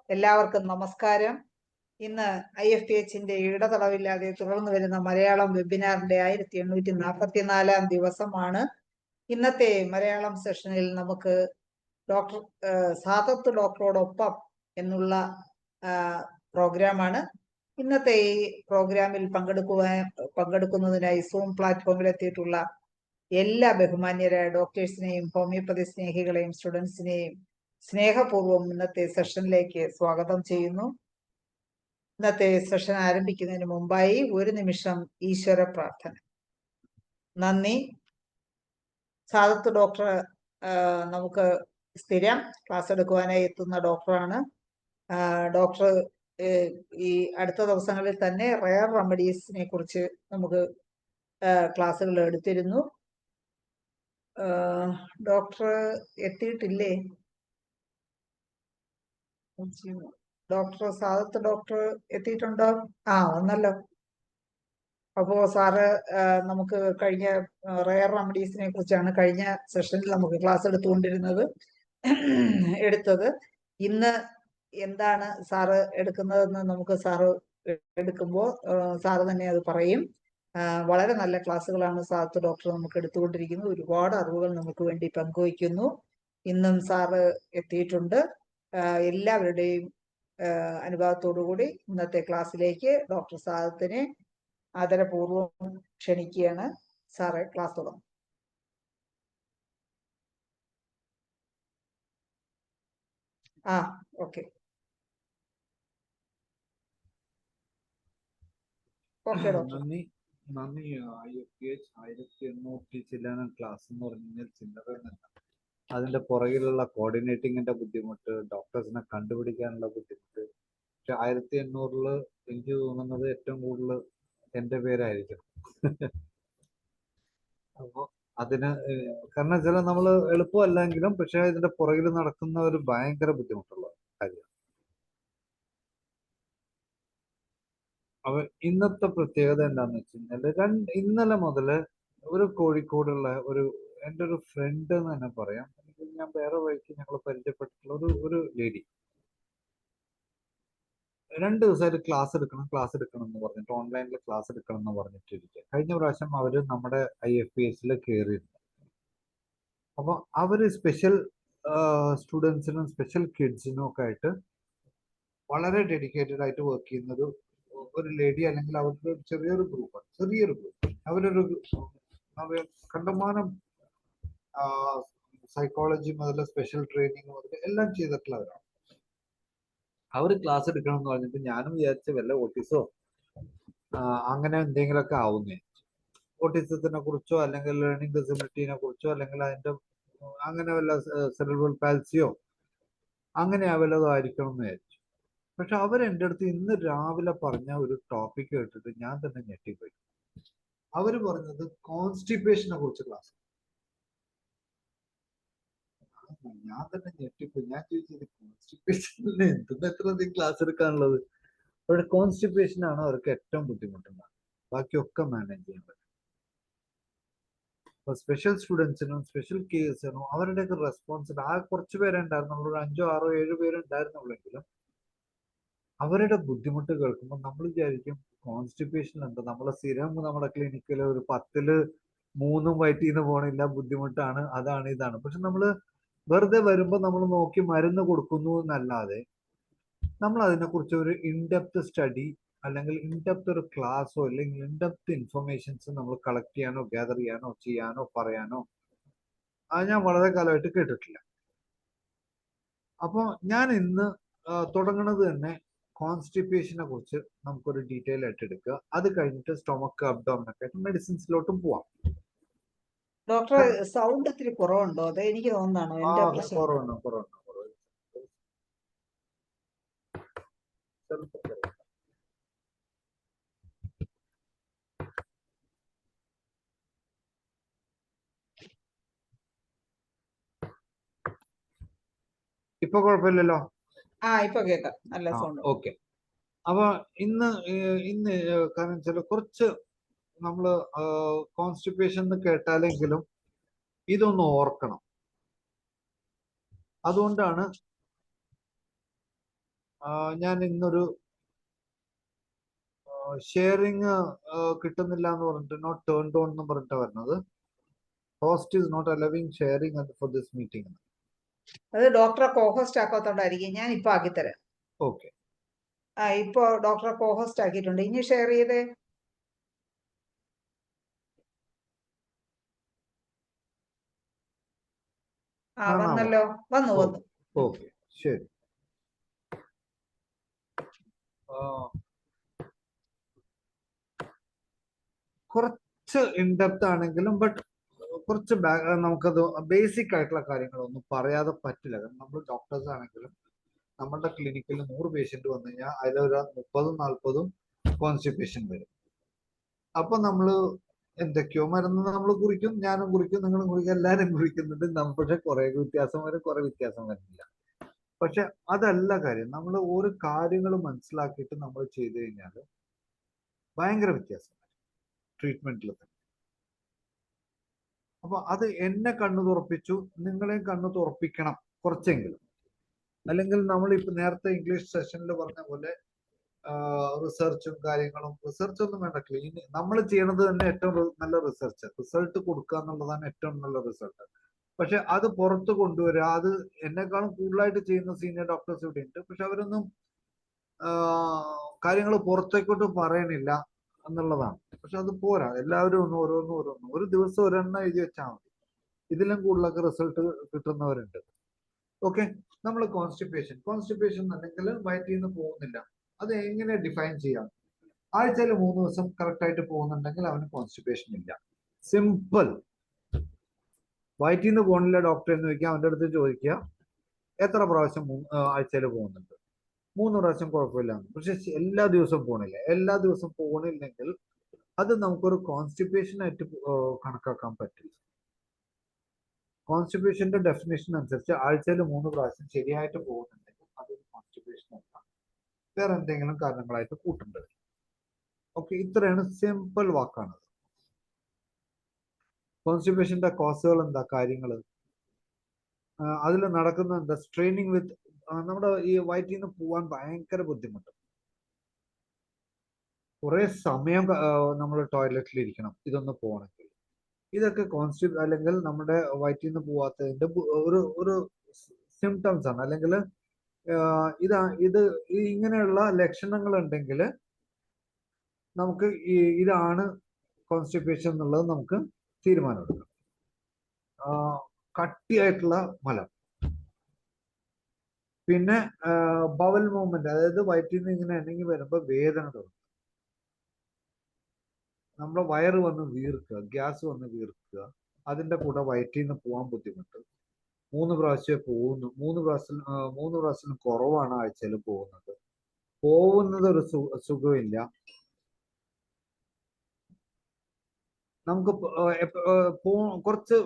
എല്ലാവർക്കും നമസ്കാരം. ഇന്ന് IFPHന്റെ ഇടതടവില്ലാതെ തുടർന്നു വരുന്ന മലയാളം വെബിനാറിന്റെ 1844-ാം ദിവസമാണ്. ഇന്നത്തെ മലയാളം സെഷനിൽ നമുക്ക് ഡോക്ടർ സാദത്ത് ഡോക്ടറോടൊപ്പം എന്നുള്ള പ്രോഗ്രാമാണ്. ഇന്നത്തെ ഈ പ്രോഗ്രാമിൽ പങ്കെടുക്കുന്നതിനായി സൂം പ്ലാറ്റ്ഫോമിൽ എത്തിയിട്ടുള്ള എല്ലാ ബഹുമാന്യരായ ഡോക്ടേഴ്സിനെയും ഹോമിയോപ്പതി സ്നേഹികളെയും സ്റ്റുഡൻസിനെയും സ്നേഹപൂർവ്വം ഇന്നത്തെ സെഷനിലേക്ക് സ്വാഗതം ചെയ്യുന്നു. ഇന്നത്തെ സെഷൻ ആരംഭിക്കുന്നതിന് മുമ്പായി ഒരു നിമിഷം ഈശ്വര പ്രാർത്ഥന. നന്ദി. സാദത്ത് ഡോക്ടർ നമുക്ക് സ്ഥിരം ക്ലാസ് എടുക്കുവാനായി എത്തുന്ന ഡോക്ടറാണ്. ഡോക്ടർ ഈ അടുത്ത ദിവസങ്ങളിൽ തന്നെ റെയർ റെമഡീസിനെ കുറിച്ച് നമുക്ക് ക്ലാസ്സുകൾ എടുത്തിരുന്നു. ഡോക്ടർ എത്തിയിട്ടില്ലേ? ഡോക്ടർ സാദത്ത് ഡോക്ടർ എത്തിയിട്ടുണ്ടോ? വന്നല്ലോ. അപ്പോ സാറ് നമുക്ക് കഴിഞ്ഞ റെയർ റെമഡീസിനെ കുറിച്ചാണ് കഴിഞ്ഞ സെഷനിൽ നമുക്ക് ക്ലാസ് എടുത്തത്. ഇന്ന് എന്താണ് സാറ് എടുക്കുന്നതെന്ന് നമുക്ക് സാറ് എടുക്കുമ്പോൾ സാറ് തന്നെ അത് പറയും. വളരെ നല്ല ക്ലാസ്സുകളാണ് സാദത്ത് ഡോക്ടർ നമുക്ക് എടുത്തുകൊണ്ടിരിക്കുന്നത്. ഒരുപാട് അറിവുകൾ നമുക്ക് വേണ്ടി പങ്കുവയ്ക്കുന്നു. ഇന്നും സാറ് എത്തിയിട്ടുണ്ട്. എല്ലാവരുടെയും അനുഭവത്തോടുകൂടി ഇന്നത്തെ ക്ലാസ്സിലേക്ക് ഡോക്ടർ സാദത്തിനെ ആദരപൂർവ്വം ക്ഷണിക്കുകയാണ്. സാറേ, ക്ലാസ് തുടങ്ങും. ഓക്കെ. നന്ദി. IFPH 1800 ചില്ലാനം ക്ലാസ് എന്ന് പറഞ്ഞാൽ ചില്ലറയൊന്നുമല്ല. അതിന്റെ പുറകിലുള്ള കോർഡിനേറ്റിങ്ങിന്റെ ബുദ്ധിമുട്ട്, ഡോക്ടേഴ്സിനെ കണ്ടുപിടിക്കാനുള്ള ബുദ്ധിമുട്ട്. പക്ഷെ 1800 എനിക്ക് തോന്നുന്നത് ഏറ്റവും കൂടുതൽ എന്റെ പേരായിരിക്കും. അപ്പൊ അതിന് കാരണം വെച്ചാൽ നമ്മള് എളുപ്പമല്ലെങ്കിലും പക്ഷെ ഇതിന്റെ പുറകിൽ നടക്കുന്ന ഒരു ഭയങ്കര ബുദ്ധിമുട്ടുള്ള കാര്യം. അപ്പൊ ഇന്നത്തെ പ്രത്യേകത എന്താന്ന് വെച്ച് കഴിഞ്ഞാല് ഇന്നലെ മുതല് ഒരു കോഴിക്കോടുള്ള എൻ്റെ ഒരു ഫ്രണ്ട് എന്ന് തന്നെ പറയാം, ഞാൻ വേറെ വഴിക്ക് ഞങ്ങൾ പരിചയപ്പെട്ടിട്ടുള്ള ഒരു ലേഡി 2 ദിവസമായിട്ട് ക്ലാസ് എടുക്കണം എന്ന് പറഞ്ഞിട്ട് ഓൺലൈനിൽ ക്ലാസ് എടുക്കണം എന്ന് പറഞ്ഞിട്ടിരിക്കുക. കഴിഞ്ഞ പ്രാവശ്യം അവര് നമ്മുടെ IFPHൽ കയറിയിരുന്നു. അപ്പൊ അവര് സ്പെഷ്യൽ സ്റ്റുഡൻസിനും സ്പെഷ്യൽ കിഡ്സിനും ഒക്കെ ആയിട്ട് വളരെ ഡെഡിക്കേറ്റഡ് ആയിട്ട് വർക്ക് ചെയ്യുന്ന ഒരു ലേഡി, അല്ലെങ്കിൽ അവരുടെ ചെറിയൊരു ഗ്രൂപ്പ്. അവരൊരു കണ്ടമാനം സൈക്കോളജി മുതൽ സ്പെഷ്യൽ ട്രെയിനിങ് മുതൽ എല്ലാം ചെയ്തിട്ടുള്ളവരാണ്. അവർ ക്ലാസ് എടുക്കണം എന്ന് പറഞ്ഞിട്ട് ഞാനും വിചാരിച്ച വല്ല ഓട്ടിസോ അങ്ങനെ എന്തെങ്കിലുമൊക്കെ ആവുന്നേ, ഓട്ടിസത്തിനെ കുറിച്ചോ അല്ലെങ്കിൽ ലേണിംഗ് ഡിസബിലിറ്റിനെ കുറിച്ചോ അല്ലെങ്കിൽ അതിന്റെ അങ്ങനെ വല്ല സെറിബ്രൽ പാൽസിയോ അങ്ങനെ വല്ലതും ആയിരിക്കണം എന്ന് വിചാരിച്ചു. പക്ഷെ അവരെൻ്റെ അടുത്ത് ഇന്ന് രാവിലെ പറഞ്ഞ ഒരു ടോപ്പിക് കേട്ടിട്ട് ഞാൻ തന്നെ ഞെട്ടിപ്പോയി. അവര് പറഞ്ഞത് കോൺസ്റ്റിപ്പേഷനെ കുറിച്ച് ക്ലാസ്. ഞാൻ തന്നെ ഞെട്ടിപ്പോയി. ഞാൻ ചോദിച്ചത് കോൺസ്റ്റിപ്പേഷനിൽ എന്തെന്ന് എത്ര ക്ലാസ് എടുക്കാനുള്ളത്? അവിടെ കോൺസ്റ്റിപ്പേഷൻ ആണ് അവർക്ക് ഏറ്റവും ബുദ്ധിമുട്ടുണ്ടാകും. ബാക്കിയൊക്കെ മാനേജ് ചെയ്യാൻ പറ്റും. അപ്പൊ സ്പെഷ്യൽ സ്റ്റുഡൻസിനും സ്പെഷ്യൽ കേസിനും അവരുടെയൊക്കെ റെസ്പോൺസിബിൾ കുറച്ച് പേരെ ഉണ്ടായിരുന്നുള്ളൂ, 5, 6, 7 പേര് ഉണ്ടായിരുന്നുള്ളെങ്കിലും അവരുടെ ബുദ്ധിമുട്ട് കേൾക്കുമ്പോൾ നമ്മൾ വിചാരിക്കും കോൺസ്റ്റിപ്പേഷൻ എന്താ, നമ്മളെ സ്ഥിരം നമ്മുടെ ക്ലിനിക്കിൽ ഒരു 10-ൽ 3 വയറ്റിൽ നിന്ന് പോണില്ല, ബുദ്ധിമുട്ടാണ്, അതാണ് ഇതാണ്. പക്ഷെ നമ്മള് വെറുതെ വരുമ്പോൾ നമ്മൾ നോക്കി മരുന്ന് കൊടുക്കുന്നു എന്നല്ലാതെ നമ്മൾ അതിനെക്കുറിച്ച് ഒരു ഇൻഡെപ്ത് സ്റ്റഡി അല്ലെങ്കിൽ ഇൻഡെപ്ത് ഒരു ക്ലാസ്സോ അല്ലെങ്കിൽ ഇൻഡെപ്ത് ഇൻഫർമേഷൻസ് നമ്മൾ കളക്ട് ചെയ്യാനോ ഗ്യാദർ ചെയ്യാനോ ചെയ്യാനോ പറയാനോ ഞാൻ വളരെ കാലമായിട്ട് കേട്ടിട്ടില്ല. അപ്പോൾ ഞാൻ ഇന്ന് തുടങ്ങുന്നത് തന്നെ കോൺസ്റ്റിപ്പേഷനെ കുറിച്ച് നമുക്കൊരു ഡീറ്റെയിൽ ആയിട്ട് എടുക്കുക. അത് കഴിഞ്ഞിട്ട് സ്റ്റൊമക്ക് അബ്ഡോമിനൊക്കെ ആയിട്ട് മെഡിസിൻസിലോട്ടും പോവാം. ഡോക്ടർ, സൗണ്ട് ഇത്തിരി കുറവുണ്ടോ? അത് എനിക്ക് തോന്നുന്നതാണോ? എന്റെ പ്രശ്നം? കുറവുണ്ട്. ഇപ്പൊ കുഴപ്പമില്ലല്ലോ? ഇപ്പൊ കേൾക്കാം, നല്ല സൗണ്ട്. ഓക്കെ. അപ്പൊ ഇന്ന് കാരണം വെച്ചാൽ കുറച്ച് നമ്മള് കോൺസ്റ്റിപ്പേഷൻ എന്ന് കേട്ടാലെങ്കിലും ഇതൊന്ന് ഓർക്കണം. അതുകൊണ്ടാണ് ഞാൻ ഇന്നൊരു ഷെയറിങ് കിട്ടുന്നില്ല എന്ന് പറഞ്ഞിട്ട് നോട്ട് ടേൺ ഓൺ എന്ന് പറഞ്ഞിട്ട് വരുന്നത്. Host is not allowing sharing for this meeting. അത് ഡോക്ടറെ കോഹോസ്റ്റ് ആക്കാത്തോണ്ടായിരിക്കും. ഞാൻ ഇപ്പൊ ആക്കിത്തരാം. ഓക്കെ. ഇപ്പൊ ഡോക്ടറെ കോഹോസ്റ്റ് ആക്കിയിട്ടുണ്ട്. ഇനി ഷെയർ ചെയ്തേ. വന്നല്ലോ. വന്നു. ഓക്കെ, ശരി. കുറച്ച് ഇൻഡെപ്ത് ആണെങ്കിലും ബട്ട് കുറച്ച് നമുക്കത് ബേസിക് ആയിട്ടുള്ള കാര്യങ്ങളൊന്നും പറയാതെ പറ്റില്ല. കാരണം നമ്മൾ ഡോക്ടേഴ്സ് ആണെങ്കിലും നമ്മളുടെ ക്ലിനിക്കിൽ 100 പേഷ്യന്റ് വന്നു കഴിഞ്ഞാൽ അതിലൊരു 30-40 കോൺസ്റ്റിപ്പേഷൻ വരും. അപ്പൊ നമ്മള് എന്തൊക്കെയോ മരുന്ന് നമ്മൾ കുറിക്കും, ഞാനും കുറിക്കും, നിങ്ങളും കുറിക്കും, എല്ലാവരും കുറിക്കുന്നുണ്ട്. നമ്മുടെ കുറെ വ്യത്യാസം വരും, കുറെ വ്യത്യാസം വരുന്നില്ല. പക്ഷെ അതല്ല കാര്യം. നമ്മൾ ഓരോ കാര്യങ്ങൾ മനസ്സിലാക്കിയിട്ട് നമ്മൾ ചെയ്തു കഴിഞ്ഞാൽ ഭയങ്കര വ്യത്യാസം ട്രീറ്റ്മെന്റിൽ തന്നെ. അപ്പൊ അത് എന്നെ കണ്ണു തുറപ്പിച്ചു, നിങ്ങളെയും കണ്ണു തുറപ്പിക്കണം കുറച്ചെങ്കിലും. അല്ലെങ്കിൽ നമ്മൾ ഇപ്പൊ നേരത്തെ ഇംഗ്ലീഷ് സെഷനിൽ പറഞ്ഞ പോലെ റിസർച്ചും കാര്യങ്ങളും, റിസർച്ച് ഒന്നും വേണ്ട, നമ്മൾ ചെയ്യണത് തന്നെ ഏറ്റവും നല്ല റിസർച്ച്. റിസൾട്ട് കൊടുക്കുക എന്നുള്ളതാണ് ഏറ്റവും നല്ല റിസൾട്ട്. പക്ഷെ അത് പുറത്ത് കൊണ്ടുവരിക, അത് എന്നെക്കാളും കൂടുതലായിട്ട് ചെയ്യുന്ന സീനിയർ ഡോക്ടേഴ്സ് ഇവിടെ ഉണ്ട്. പക്ഷെ അവരൊന്നും കാര്യങ്ങൾ പുറത്തേക്കോട്ട് പറയണില്ല എന്നുള്ളതാണ്. പക്ഷെ അത് പോരാ. എല്ലാവരും ഒന്ന് ഓരോന്നും ഒരു ദിവസം ഒരെണ്ണം എഴുതി വെച്ചാൽ മതി. ഇതിലും കൂടുതലൊക്കെ റിസൾട്ട് കിട്ടുന്നവരുണ്ട്. ഓക്കെ. നമ്മൾ കോൺസ്റ്റിപ്പേഷൻ അല്ലെങ്കിൽ വയറ്റിൽ നിന്ന് പോകുന്നില്ല, അത് എങ്ങനെ ഡിഫൈൻ ചെയ്യാം? ആഴ്ചയിൽ 3 ദിവസം കറക്റ്റ് ആയിട്ട് പോകുന്നുണ്ടെങ്കിൽ അവന് കോൺസ്റ്റിപ്പേഷൻ ഇല്ല. സിമ്പിൾ. വയറ്റിൽ നിന്ന് പോകണില്ല ഡോക്ടർ എന്ന് ചോദിക്കുക, അവന്റെ അടുത്ത് ചോദിക്കുക എത്ര പ്രാവശ്യം ആഴ്ചയിൽ പോകുന്നുണ്ട്. 3 പ്രാവശ്യം കുഴപ്പമില്ല. പക്ഷെ എല്ലാ ദിവസവും പോകണില്ല. എല്ലാ ദിവസവും പോകണില്ലെങ്കിൽ അത് നമുക്കൊരു കോൺസ്റ്റിപ്പേഷൻ ആയിട്ട് കണക്കാക്കാൻ പറ്റില്ല. കോൺസ്റ്റിപ്പേഷന്റെ ഡെഫിനേഷൻ അനുസരിച്ച് ആഴ്ചയിൽ 3 പ്രാവശ്യം ശരിയായിട്ട് പോകുന്നുണ്ടെങ്കിൽ അതൊരു കോൺസ്റ്റിപ്പേഷൻ അല്ല, വേറെ എന്തെങ്കിലും കാരണങ്ങളായിട്ട് കൂട്ടേണ്ടത്. ഓക്കെ, ഇത്രയാണ് സിമ്പിൾ വാക്കാണ്. കോൺസ്റ്റിപ്പേഷന്റെ കോസുകൾ എന്താ, കാര്യങ്ങൾ അതിൽ നടക്കുന്ന എന്താ, സ്ട്രെയിനിങ് വിത്ത്, നമ്മുടെ ഈ വയറ്റിൽ നിന്ന് പോവാൻ ഭയങ്കര ബുദ്ധിമുട്ട്. കുറെ സമയം നമ്മൾ ടോയ്ലറ്റിൽ ഇരിക്കണം ഇതൊന്ന് പോകണമെങ്കിൽ. ഇതൊക്കെ അല്ലെങ്കിൽ നമ്മുടെ വയറ്റിൽ നിന്ന് പോവാത്തതിന്റെ ഒരു സിംറ്റംസ് ആണ്. അല്ലെങ്കിൽ ഇത് ഇങ്ങനെയുള്ള ലക്ഷണങ്ങൾ ഉണ്ടെങ്കിൽ നമുക്ക് ഇതാണ് കോൺസ്റ്റിപ്പേഷൻ എന്നുള്ളത് നമുക്ക് തീരുമാനമെടുക്കാം. കട്ടിയായിട്ടുള്ള മലം, പിന്നെ ബവൽ മൂവ്മെന്റ്, അതായത് വയറ്റിൽ നിന്ന് ഇങ്ങനെ എണ്ണങ്ങി വരുമ്പോൾ വേദന തുടങ്ങും. നമ്മുടെ വയറ് വന്ന് വീർക്കുക, ഗ്യാസ് വന്ന് വീർക്കുക, അതിന്റെ കൂടെ വയറ്റിൽ നിന്ന് പോകാൻ ബുദ്ധിമുട്ട്. 3 പ്രാവശ്യമേ പോകുന്നു, 3 പ്രാവശ്യം കുറവാണ് ആഴ്ചയിൽ പോകുന്നത്. പോകുന്നത് ഒരു സുഖമില്ല. നമുക്ക് കുറച്ച്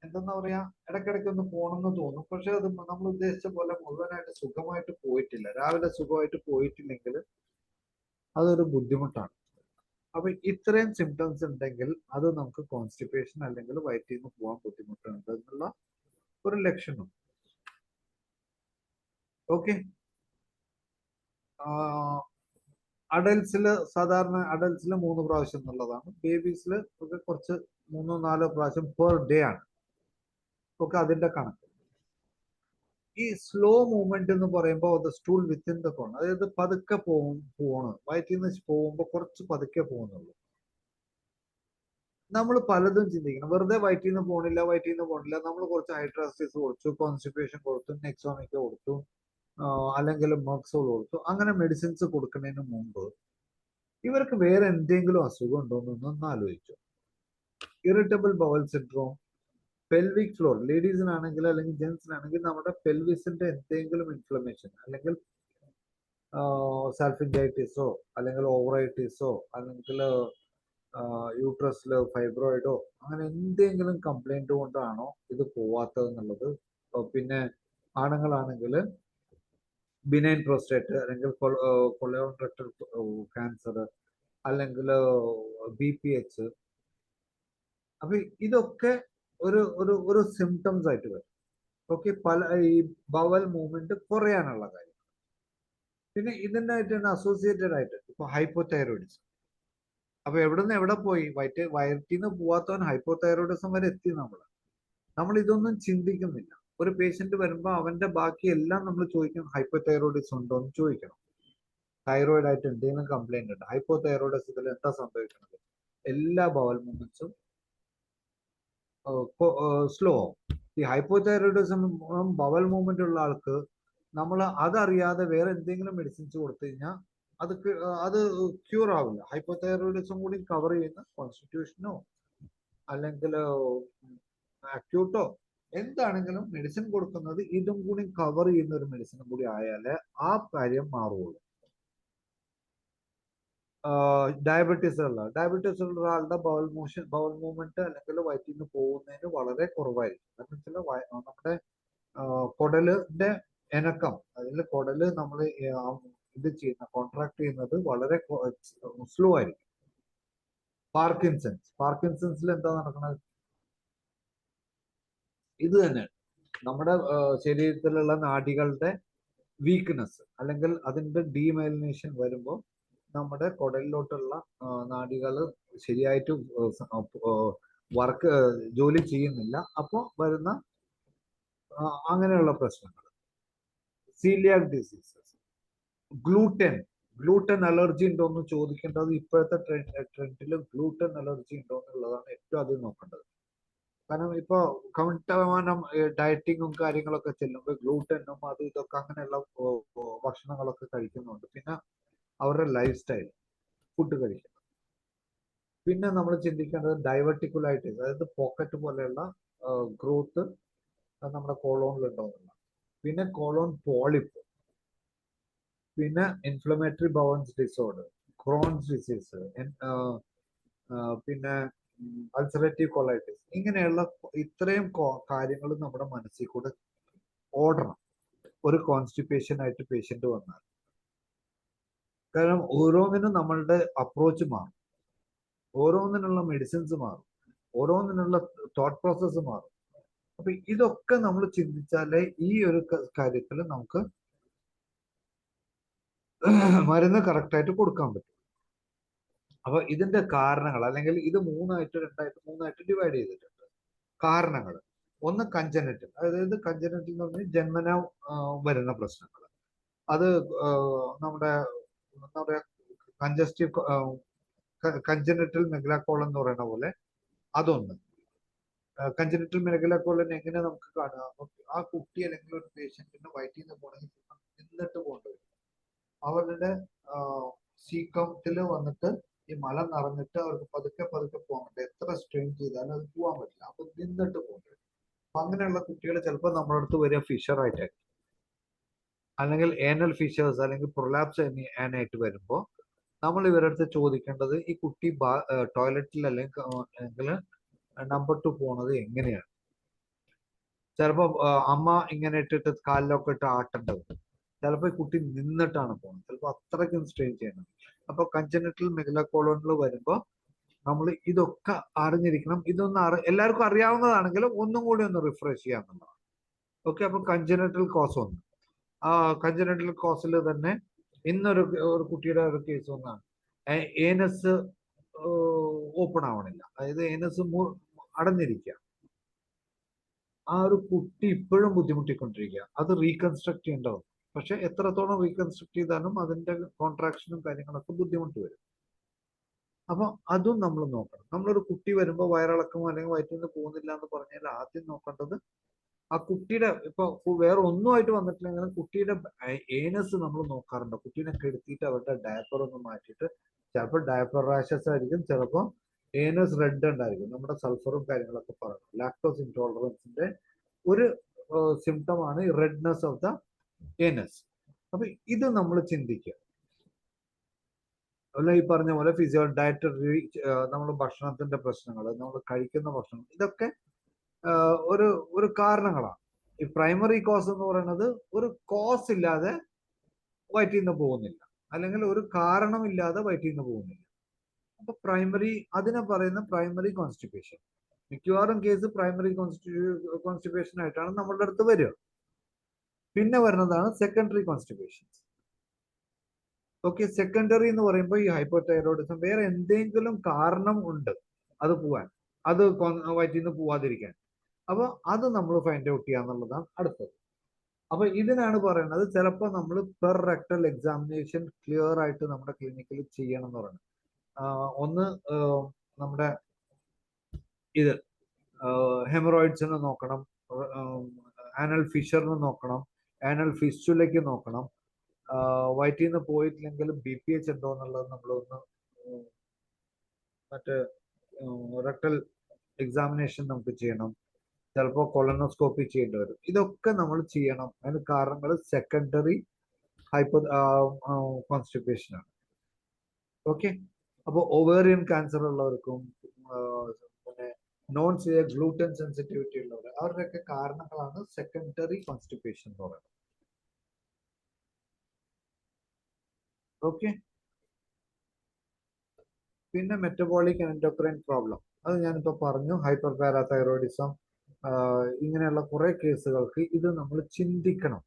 എന്താ പറയാ, ഇടയ്ക്കിടയ്ക്ക് ഒന്ന് പോകണമെന്ന് തോന്നും. പക്ഷെ അത് നമ്മൾ ഉദ്ദേശിച്ച പോലെ മുഴുവനായിട്ട് സുഖമായിട്ട് പോയിട്ടില്ല. രാവിലെ സുഖമായിട്ട് പോയിട്ടില്ലെങ്കിൽ അതൊരു ബുദ്ധിമുട്ടാണ്. അപ്പൊ ഇത്രയും സിംറ്റംസ് ഉണ്ടെങ്കിൽ അത് നമുക്ക് കോൺസ്റ്റിപ്പേഷൻ അല്ലെങ്കിൽ വയറ്റിൽ നിന്ന് പോകാൻ ബുദ്ധിമുട്ടുണ്ട് എന്നുള്ള ഒരു ലക്ഷണം. ഓക്കെ. സാധാരണ അഡൽട്സിൽ 3 പ്രാവശ്യം എന്നുള്ളതാണ്. ബേബീസിൽ ഒക്കെ കുറച്ച് 3-4 പ്രാവശ്യം പെർ ഡേ ആണ്. ഒക്കെ അതിന്റെ കണക്ക്. ഈ സ്ലോ മൂവ്മെന്റ് എന്ന് പറയുമ്പോൾ അത് സ്റ്റൂൾ വിത്തിൻ ദ കോൺ, അതായത് പതുക്കെ പോണ്, വയറ്റിൽ നിന്ന് പോകുമ്പോൾ കുറച്ച് പതുക്കെ പോകുന്നുള്ളൂ. നമ്മൾ പലതും ചിന്തിക്കണം. വെറുതെ വയറ്റിൽ നിന്ന് പോണില്ല. നമ്മൾ കുറച്ച് ഹൈഡ്രാസിസ് കൊടുത്തു, കോൺസ്റ്റിപ്പേഷൻ കൊടുത്തു, നെക്സോണിക്ക കൊടുത്തു, അല്ലെങ്കിൽ മക്സോൾ കൊടുത്തു. അങ്ങനെ മെഡിസിൻസ് കൊടുക്കുന്നതിന് മുമ്പ് ഇവർക്ക് വേറെ എന്തെങ്കിലും അസുഖം ഉണ്ടോ എന്നൊന്ന് ആലോചിച്ചു. Irritable bowel syndrome, pelvic floor, ലേഡീസിനാണെങ്കിൽ അല്ലെങ്കിൽ ജെൻസിനാണെങ്കിൽ നമ്മുടെ പെൽവിസിന്റെ എന്തെങ്കിലും ഇൻഫ്ലമേഷൻ, അല്ലെങ്കിൽ സാൽഫിൻജൈറ്റിസോ അല്ലെങ്കിൽ ഓവറൈറ്റിസോ അല്ലെങ്കിൽ യൂട്രസിൽ ഫൈബ്രോയിഡോ അങ്ങനെ എന്തെങ്കിലും കംപ്ലൈന്റ് കൊണ്ടാണോ ഇത് പോവാത്തത് എന്നുള്ളത്. പിന്നെ ആണുങ്ങളാണെങ്കിൽ ബിനൈൻ പ്രോസ്റ്റേറ്റ് അല്ലെങ്കിൽ കൊളോൺ റെക്ടൽ ക്യാൻസർ അല്ലെങ്കിൽ BPH. അപ്പൊ ഇതൊക്കെ ഒരു ഒരു ഒരു സിംറ്റംസ് ആയിട്ട് വരും. ഓക്കെ. ഈ ബവൽ മൂവ്മെന്റ് കുറയാനുള്ള കാര്യം. പിന്നെ ഇതിനായിട്ട് തന്നെ അസോസിയേറ്റഡ് ആയിട്ട് ഇപ്പൊ ഹൈപ്പോതൈറോയിഡിസം. അപ്പൊ എവിടുന്ന് എവിടെ പോയി വയറ്റിൽ നിന്ന് പോവാത്തവൻ ഹൈപ്പോതൈറോയിഡിസം വരെ എത്തി നമ്മൾ ഇതൊന്നും ചിന്തിക്കുന്നില്ല. ഒരു പേഷ്യന്റ് വരുമ്പോൾ അവന്റെ ബാക്കി എല്ലാം നമ്മൾ ചോദിക്കണം, ഹൈപ്പോതൈറോയിഡിസം ഉണ്ടോ എന്ന് ചോദിക്കണം. തൈറോയിഡ് ആയിട്ട് എന്തെങ്കിലും കംപ്ലൈന്റ് ഉണ്ട്, ഹൈപ്പോതൈറോയിഡിസത്തിൽ എന്താ സംഭവിക്കുന്നത്? എല്ലാ ബവൽ മൂവ്മെന്റ്സും സ്ലോ ആവും. ഈ ഹൈപ്പോതൈറോയിഡിസം ബവൽ മൂവ്മെന്റ് ഉള്ള ആൾക്ക് നമ്മൾ അതറിയാതെ വേറെ എന്തെങ്കിലും മെഡിസിൻസ് കൊടുത്തു കഴിഞ്ഞാൽ അത് ക്യൂർ ആവില്ല. ഹൈപ്പോതൈറോയിഡിസം കൂടി കവർ ചെയ്യുന്ന കോൺസ്റ്റിറ്റ്യൂഷനോ അല്ലെങ്കിൽ അക്യൂട്ടോ എന്താണെങ്കിലും മെഡിസിൻ കൊടുക്കുന്നത് ഇതും കൂടി കവർ ചെയ്യുന്ന ഒരു മെഡിസിനും കൂടി ആയാലേ ആ കാര്യം മാറുള്ളൂ. ഡയബറ്റീസ് ഉള്ള ഒരാളുടെ ബവൽ മൂവ്മെന്റ് അല്ലെങ്കിൽ വയറ്റിൽ നിന്ന് പോകുന്നതിന് വളരെ കുറവായിരിക്കും. കാരണം വെച്ചാൽ നമ്മുടെ കുടലിന്റെ ഇണക്കം, അതിൽ കുടല് നമ്മൾ ഇത് ചെയ്യുന്ന കോൺട്രാക്ട് ചെയ്യുന്നത് വളരെ സ്ലോ ആയിരിക്കും. പാർക്കിൻസൺസിൽ എന്താ നടക്കുന്നത്? ഇത് തന്നെ നമ്മുടെ ശരീരത്തിലുള്ള നാഡികളുടെ വീക്ക്നെസ് അല്ലെങ്കിൽ അതിന്റെ ഡീമൈലിനേഷൻ വരുമ്പോൾ നമ്മുടെ കുടലിലോട്ടുള്ള നാഡികൾ ശരിയായിട്ട് ജോലി ചെയ്യുന്നില്ല. അപ്പോൾ വരുന്ന അങ്ങനെയുള്ള പ്രശ്നങ്ങൾ. സീലിയാക് ഡിസീസസ്, ഗ്ലൂട്ടൻ അലർജി ഉണ്ടോ എന്ന് ചോദിക്കേണ്ടത് ഇപ്പോഴത്തെ ട്രെൻഡിൽ ഗ്ലൂട്ടൻ അലർജി ഉണ്ടോ എന്നുള്ളതാണ് ഏറ്റവും ആദ്യം നോക്കേണ്ടത്. കാരണം ഇപ്പൊ കൗണ്ടമാനം ഡയറ്റിങ്ങും കാര്യങ്ങളൊക്കെ ചെല്ലുമ്പോൾ ഗ്ലൂട്ടനും അത് ഇതൊക്കെ അങ്ങനെയുള്ള ഭക്ഷണങ്ങളൊക്കെ കഴിക്കുന്നുണ്ട്. പിന്നെ അവരുടെ ലൈഫ് സ്റ്റൈൽ, ഫുഡ് കഴിക്കുന്നത്. പിന്നെ നമ്മൾ ചിന്തിക്കേണ്ടത് ഡൈവർട്ടിക്കുലൈറ്റിസ്, അതായത് പോക്കറ്റ് പോലെയുള്ള ഗ്രോത്ത് നമ്മുടെ കോളോണിൽ ഉണ്ടോന്നുള്ള. പിന്നെ കോളോൺ പോളിപ്പ്, പിന്നെ inflammatory bowls disorder, Crohn's disease, പിന്നെ അൾസറേറ്റീവ് കൊളൈറ്റിസ്. ഇങ്ങനെയുള്ള ഇത്രയും കാര്യങ്ങൾ നമ്മുടെ മനസ്സിൽ കൂടെ ഓടണം ഒരു കോൺസ്റ്റിപ്പേഷൻ ആയിട്ട് പേഷ്യന്റ് വന്നാൽ. കാരണം ഓരോന്നിനും നമ്മളുടെ അപ്രോച്ച് മാറും, ഓരോന്നിനുള്ള മെഡിസിൻസ് മാറും, ഓരോന്നിനുള്ള തോട്ട് പ്രോസസ്സ് മാറും. അപ്പൊ ഇതൊക്കെ നമ്മൾ ചിന്തിച്ചാലേ ഈ ഒരു കാര്യത്തിൽ നമുക്ക് മരുന്ന് കറക്റ്റായിട്ട് കൊടുക്കാൻ പറ്റും. അപ്പൊ ഇതിന്റെ കാരണങ്ങൾ, അല്ലെങ്കിൽ ഇത് മൂന്നായിട്ട് ഡിവൈഡ് ചെയ്തിട്ടുണ്ട്. കാരണങ്ങൾ ഒന്ന് കഞ്ചനറ്റൽ, അതായത് കഞ്ചനറ്റൽ എന്ന് പറഞ്ഞാൽ ജന്മന വരുന്ന പ്രശ്നങ്ങൾ. അത് നമ്മുടെ എന്താ പറയാ കഞ്ചസ്റ്റീവ് കഞ്ചനറ്റൽ മെഗാകോളൻ എന്ന് പറയുന്ന പോലെ അതൊന്ന്. കഞ്ചനറ്റൽ മെഗാകോളൻ എങ്ങനെ നമുക്ക് കാണുക? ആ കുട്ടി അല്ലെങ്കിൽ ഒരു പേഷ്യന്റിന് വയറ്റിൽ നിന്ന് പോകണമെങ്കിൽ നിന്നിട്ട് പോകേണ്ടി വരും. അവരുടെ സീക്കത്തിൽ വന്നിട്ട് ഈ മല നിറഞ്ഞിട്ട് അവർക്ക് പതുക്കെ പോകാൻ പറ്റും. എത്ര സ്ട്രെയിൻ ചെയ്താലും അത് പോകാൻ പറ്റില്ല. അപ്പൊ നിന്നിട്ട് പോകേണ്ടി വരും. അപ്പൊ അങ്ങനെയുള്ള കുട്ടികൾ ചിലപ്പോൾ നമ്മുടെ അടുത്ത് വരിക ഫിഷറായിട്ടായിരിക്കും, അല്ലെങ്കിൽ ഏനൽ ഫിഷേഴ്സ് അല്ലെങ്കിൽ പ്രൊലാപ്സ് ആനായിട്ട് വരുമ്പോൾ നമ്മൾ ഇവരുടെ അടുത്ത് ചോദിക്കേണ്ടത് ഈ കുട്ടി ടോയ്ലറ്റിൽ അല്ലെങ്കിൽ നമ്പർ 2 പോണത് എങ്ങനെയാണ്? ചിലപ്പോൾ അമ്മ ഇങ്ങനെ ഇട്ടിട്ട് കാലിലൊക്കെ ഇട്ട് ആട്ടേണ്ടത്, ചിലപ്പോൾ ഈ കുട്ടി നിന്നിട്ടാണ് പോകുന്നത്, ചിലപ്പോൾ അത്രയ്ക്കും സ്ട്രെയിൻ ചെയ്യണം. അപ്പൊ കഞ്ചനറ്റൽ മെഗാകോളോണിൽ വരുമ്പോൾ നമ്മൾ ഇതൊക്കെ അറിഞ്ഞിരിക്കണം. എല്ലാവർക്കും അറിയാവുന്നതാണെങ്കിലും ഒന്നും കൂടി ഒന്ന് റിഫ്രഷ് ചെയ്യാന്നുള്ളതാണ്. ഓക്കെ, അപ്പൊ കഞ്ചനറ്റൽ കോസ് ഒന്ന്. ആ കഞ്ചനറ്റൽ കോസിൽ തന്നെ ഇന്നൊരു കുട്ടിയുടെ ഒരു കേസ് ഒന്നാണ്, ഏനസ് ഓപ്പൺ ആവണില്ല, അതായത് ഏനസ് അടഞ്ഞിരിക്കുക. ആ ഒരു കുട്ടി ഇപ്പോഴും ബുദ്ധിമുട്ടിക്കൊണ്ടിരിക്കുക. അത് റീകൺസ്ട്രക്ട് ചെയ്യേണ്ടതാണ്. പക്ഷെ എത്രത്തോളം റീകൺസ്ട്രക്ട് ചെയ്താലും അതിന്റെ കോൺട്രാക്ഷനും കാര്യങ്ങളൊക്കെ ബുദ്ധിമുട്ട് വരും. അപ്പൊ അതും നമ്മൾ നോക്കണം. നമ്മളൊരു കുട്ടി വരുമ്പോൾ വയറിളക്കമോ അല്ലെങ്കിൽ വയറ്റിൽ നിന്ന് പോകുന്നില്ല എന്ന് പറഞ്ഞാൽ ആദ്യം നോക്കേണ്ടത് ആ കുട്ടിയുടെ, ഇപ്പൊ വേറെ ഒന്നുമായിട്ട് വന്നിട്ടില്ലെങ്കിലും കുട്ടിയുടെ ഏനസ് നമ്മൾ നോക്കാറുണ്ട്. കുട്ടീനെ കെടുത്തിയിട്ട് അവരുടെ ഡയപ്പർ ഒന്ന് മാറ്റിയിട്ട്, ചിലപ്പോൾ ഡയപ്പർ റാഷസ് ആയിരിക്കും, ചിലപ്പോൾ ഏനസ് റെഡ് ഉണ്ടായിരിക്കും. നമ്മുടെ സൾഫറും കാര്യങ്ങളൊക്കെ പറയണം. ലാക്ടോസ് ഇൻടോളറൻസിന്റെ ഒരു സിംറ്റം ആണ് ഈ റെഡ്നെസ് ഓഫ് ദ ഏനസ്. അപ്പൊ ഇത് നമ്മൾ ചിന്തിക്കുക. അല്ല, ഈ പറഞ്ഞ പോലെ ഡയറ്ററി നമ്മൾ ഭക്ഷണത്തിന്റെ പ്രശ്നങ്ങൾ, നമ്മൾ കഴിക്കുന്ന ഭക്ഷണം, ഇതൊക്കെ ഒരു കാരണങ്ങളാണ്. ഈ പ്രൈമറി കോസ് എന്ന് പറയുന്നത് ഒരു കോസ് ഇല്ലാതെ വയറ്റിൽ നിന്ന് പോകുന്നില്ല, അല്ലെങ്കിൽ ഒരു കാരണമില്ലാതെ വയറ്റിൽ നിന്ന് പോകുന്നില്ല. അപ്പൊ അതിനെ പറയുന്ന പ്രൈമറി കോൺസ്റ്റിപ്പേഷൻ. മിക്കവാറും കേസ് പ്രൈമറി കോൺസ്റ്റിപ്പേഷൻ ആയിട്ടാണ് നമ്മളുടെ അടുത്ത് വരിക. പിന്നെ വരുന്നതാണ് സെക്കൻഡറി കോൺസ്റ്റിപ്പേഷൻ. ഓക്കെ, സെക്കൻഡറി എന്ന് പറയുമ്പോൾ ഈ ഹൈപ്പോതൈറോയിഡിസം വേറെ എന്തെങ്കിലും കാരണം ഉണ്ട് അത് പോവാൻ, അത് വയറ്റിൽ നിന്ന് പോവാതിരിക്കാൻ. അപ്പൊ അത് നമ്മൾ ഫൈൻഡ് ഔട്ട് ചെയ്യാന്നുള്ളതാണ് അടുത്തത്. അപ്പൊ ഇതിനാണ് പറയുന്നത് ചിലപ്പോൾ നമ്മൾ പെർ റെക്ടൽ എക്സാമിനേഷൻ ക്ലിയർ ആയിട്ട് നമ്മുടെ ക്ലിനിക്കിൽ ചെയ്യണം എന്ന് പറയുന്നത്. ഒന്ന് നമ്മുടെ ഇത് ഹെമറോയിഡ്സിന് നോക്കണം, ആനൽ ഫിഷറിന് നോക്കണം, ആനൽ ഫിസ്റ്റുലയ്ക്ക് നോക്കണം. വയറ്റിൽ നിന്ന് പോയിട്ടില്ലെങ്കിൽ BPH ഉണ്ടോ എന്നുള്ളത് നമ്മളൊന്ന് മറ്റേ റെക്ടൽ എക്സാമിനേഷൻ നമുക്ക് ചെയ്യണം. ചിലപ്പോൾ കൊളനോസ്കോപ്പി ചെയ്യേണ്ടി വരും. ഇതൊക്കെ നമ്മൾ ചെയ്യണം. അതിന് കാരണങ്ങൾ സെക്കൻഡറി കോൺസ്റ്റിപ്പേഷൻ ആണ്. ഓക്കെ, അപ്പോൾ ഒവേറിയൻ ക്യാൻസർ ഉള്ളവർക്കും പിന്നെ നോൺ ഗ്ലൂട്ടൻ സെൻസിറ്റിവിറ്റി ഉള്ളവർ, അവരുടെയൊക്കെ കാരണങ്ങളാണ് സെക്കൻഡറി കോൺസ്റ്റിപ്പേഷൻ എന്ന് പറയുന്നത്. ഓക്കെ, പിന്നെ മെറ്റബോളിക് എൻഡോക്രൈൻ പ്രോബ്ലം, അത് ഞാനിപ്പോൾ പറഞ്ഞു. ഹൈപ്പർ പാരാതൈറോയിഡിസം, ഇങ്ങനെയുള്ള കുറെ കേസുകൾക്ക് ഇത് നമ്മൾ ചിന്തിക്കണം.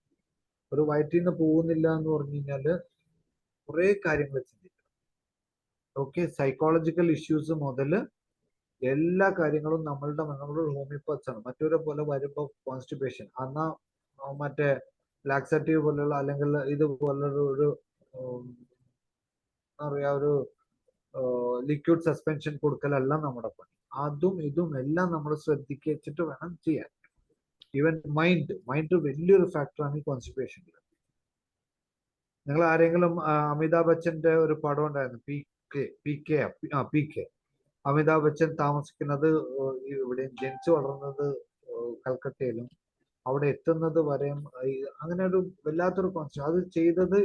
ഒരു വയറ്റിൽ നിന്ന് പോകുന്നില്ല എന്ന് പറഞ്ഞു കഴിഞ്ഞാൽ കുറെ കാര്യങ്ങൾ ചിന്തിക്കണം. ഓക്കെ, സൈക്കോളജിക്കൽ ഇഷ്യൂസ് മുതൽ എല്ലാ കാര്യങ്ങളും നമ്മളൊരു ഹോമിയോപ്പത്സ് ആണ്. മറ്റൊരു പോലെ വരുമ്പോൾ കോൺസ്റ്റിപ്പേഷൻ എന്നാ മറ്റേ ലാക്സേറ്റീവ് പോലുള്ള അല്ലെങ്കിൽ ഇതുപോലൊരു എന്താ പറയാ ഒരു ലിക്വിഡ് സസ്പെൻഷൻ കൊടുക്കലല്ല നമ്മുടെ പണി. അതും ഇതും എല്ലാം നമ്മൾ ശ്രദ്ധിച്ചിട്ട് വേണം ചെയ്യാൻ. ഈവൻ മൈൻഡ് വലിയൊരു ഫാക്ടറാണ് ഈ കോൺസ്റ്റിപ്പേഷനിൽ. നിങ്ങൾ ആരെങ്കിലും അമിതാഭ് ബച്ചന്റെ ഒരു പടം ഉണ്ടായിരുന്നു, PK. അമിതാഭ് ബച്ചൻ താമസിക്കുന്നത് ഇവിടെ, ജനിച്ചു വളർന്നത് കൽക്കട്ടയിലും, അവിടെ എത്തുന്നത് വരെയും അങ്ങനെ ഒരു വല്ലാത്തൊരു കോൺസെപ്റ്റ്. അത് ചെയ്തത്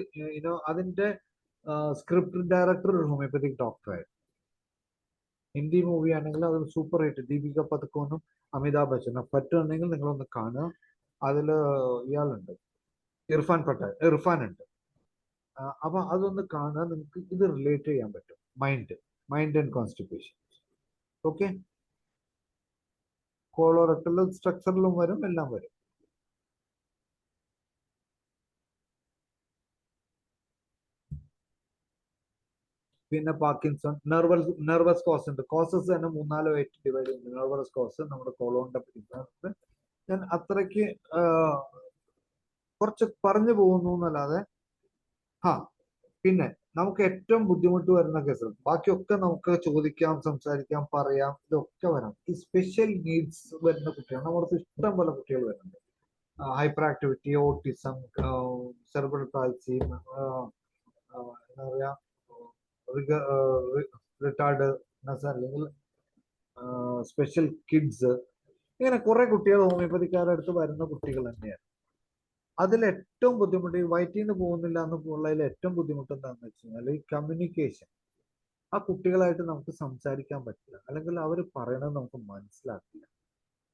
അതിന്റെ സ്ക്രിപ്റ്റ് ഡയറക്ടർ ഒരു ഹോമിയോപ്പതിക് ഡോക്ടറായിരുന്നു. ഹിന്ദി മൂവി ആണെങ്കിൽ അത് സൂപ്പർ ഹിറ്റ്. ദീപിക പദക്കോനും അമിതാഭ് ബച്ചനും പറ്റുന്നുണ്ടെങ്കിൽ നിങ്ങളൊന്ന് കാണുക. അതിൽ ഇയാളുണ്ട്, ഇർഫാൻ ഉണ്ട്. അപ്പൊ അതൊന്ന് കാണുക, നിങ്ങൾക്ക് ഇത് റിലേറ്റ് ചെയ്യാൻ പറ്റും. Mind and constipation. Okay, colorectal സ്ട്രക്ചറിലും വരും, എല്ലാം വരും. പിന്നെ പാർക്കിൻസൺ, നെർവസ് കോസ് ഉണ്ട്. കോസസ് തന്നെ 3-4 ആയിട്ട് ഡിവൈഡ് ചെയ്യുന്നുണ്ട്. നെർവസ് കോസ് നമ്മുടെ കോളോണിന്റെ പിടിക്കുന്നത്. ഞാൻ അത്രയ്ക്ക് കുറച്ച് പറഞ്ഞു പോകുന്നു എന്നല്ലാതെ. പിന്നെ നമുക്ക് ഏറ്റവും ബുദ്ധിമുട്ട് വരുന്ന കേസുകൾ, ബാക്കിയൊക്കെ നമുക്ക് ചോദിക്കാം, സംസാരിക്കാം, പറയാം, ഇതൊക്കെ വരാം. ഈ സ്പെഷ്യൽ നീഡ്സ് വരുന്ന കുട്ടികൾ, നമ്മുടെ ഇഷ്ടം പോലെ കുട്ടികൾ വരുന്നുണ്ട്. ഹൈപ്പർ ആക്ടിവിറ്റി, ഓട്ടിസം, സെറിബ്രൽ പാൽസി, എന്താ പറയാ റിട്ടാർഡ്നെസ്, അല്ലെങ്കിൽ സ്പെഷ്യൽ കിഡ്സ്, ഇങ്ങനെ കുറെ കുട്ടികൾ ഹോമിയോപ്പതിക്കാരുടെ അടുത്ത് വരുന്ന കുട്ടികൾ തന്നെയാണ്. അതിൽ ഏറ്റവും ബുദ്ധിമുട്ട് ഈ വയറ്റിൽ നിന്ന് പോകുന്നില്ല എന്ന് ഉള്ളതിൽ ഏറ്റവും ബുദ്ധിമുട്ട് എന്താണെന്ന് വെച്ച് കഴിഞ്ഞാൽ ഈ കമ്മ്യൂണിക്കേഷൻ. ആ കുട്ടികളായിട്ട് നമുക്ക് സംസാരിക്കാൻ പറ്റില്ല, അല്ലെങ്കിൽ അവർ പറയണത് നമുക്ക് മനസ്സിലാക്കില്ല,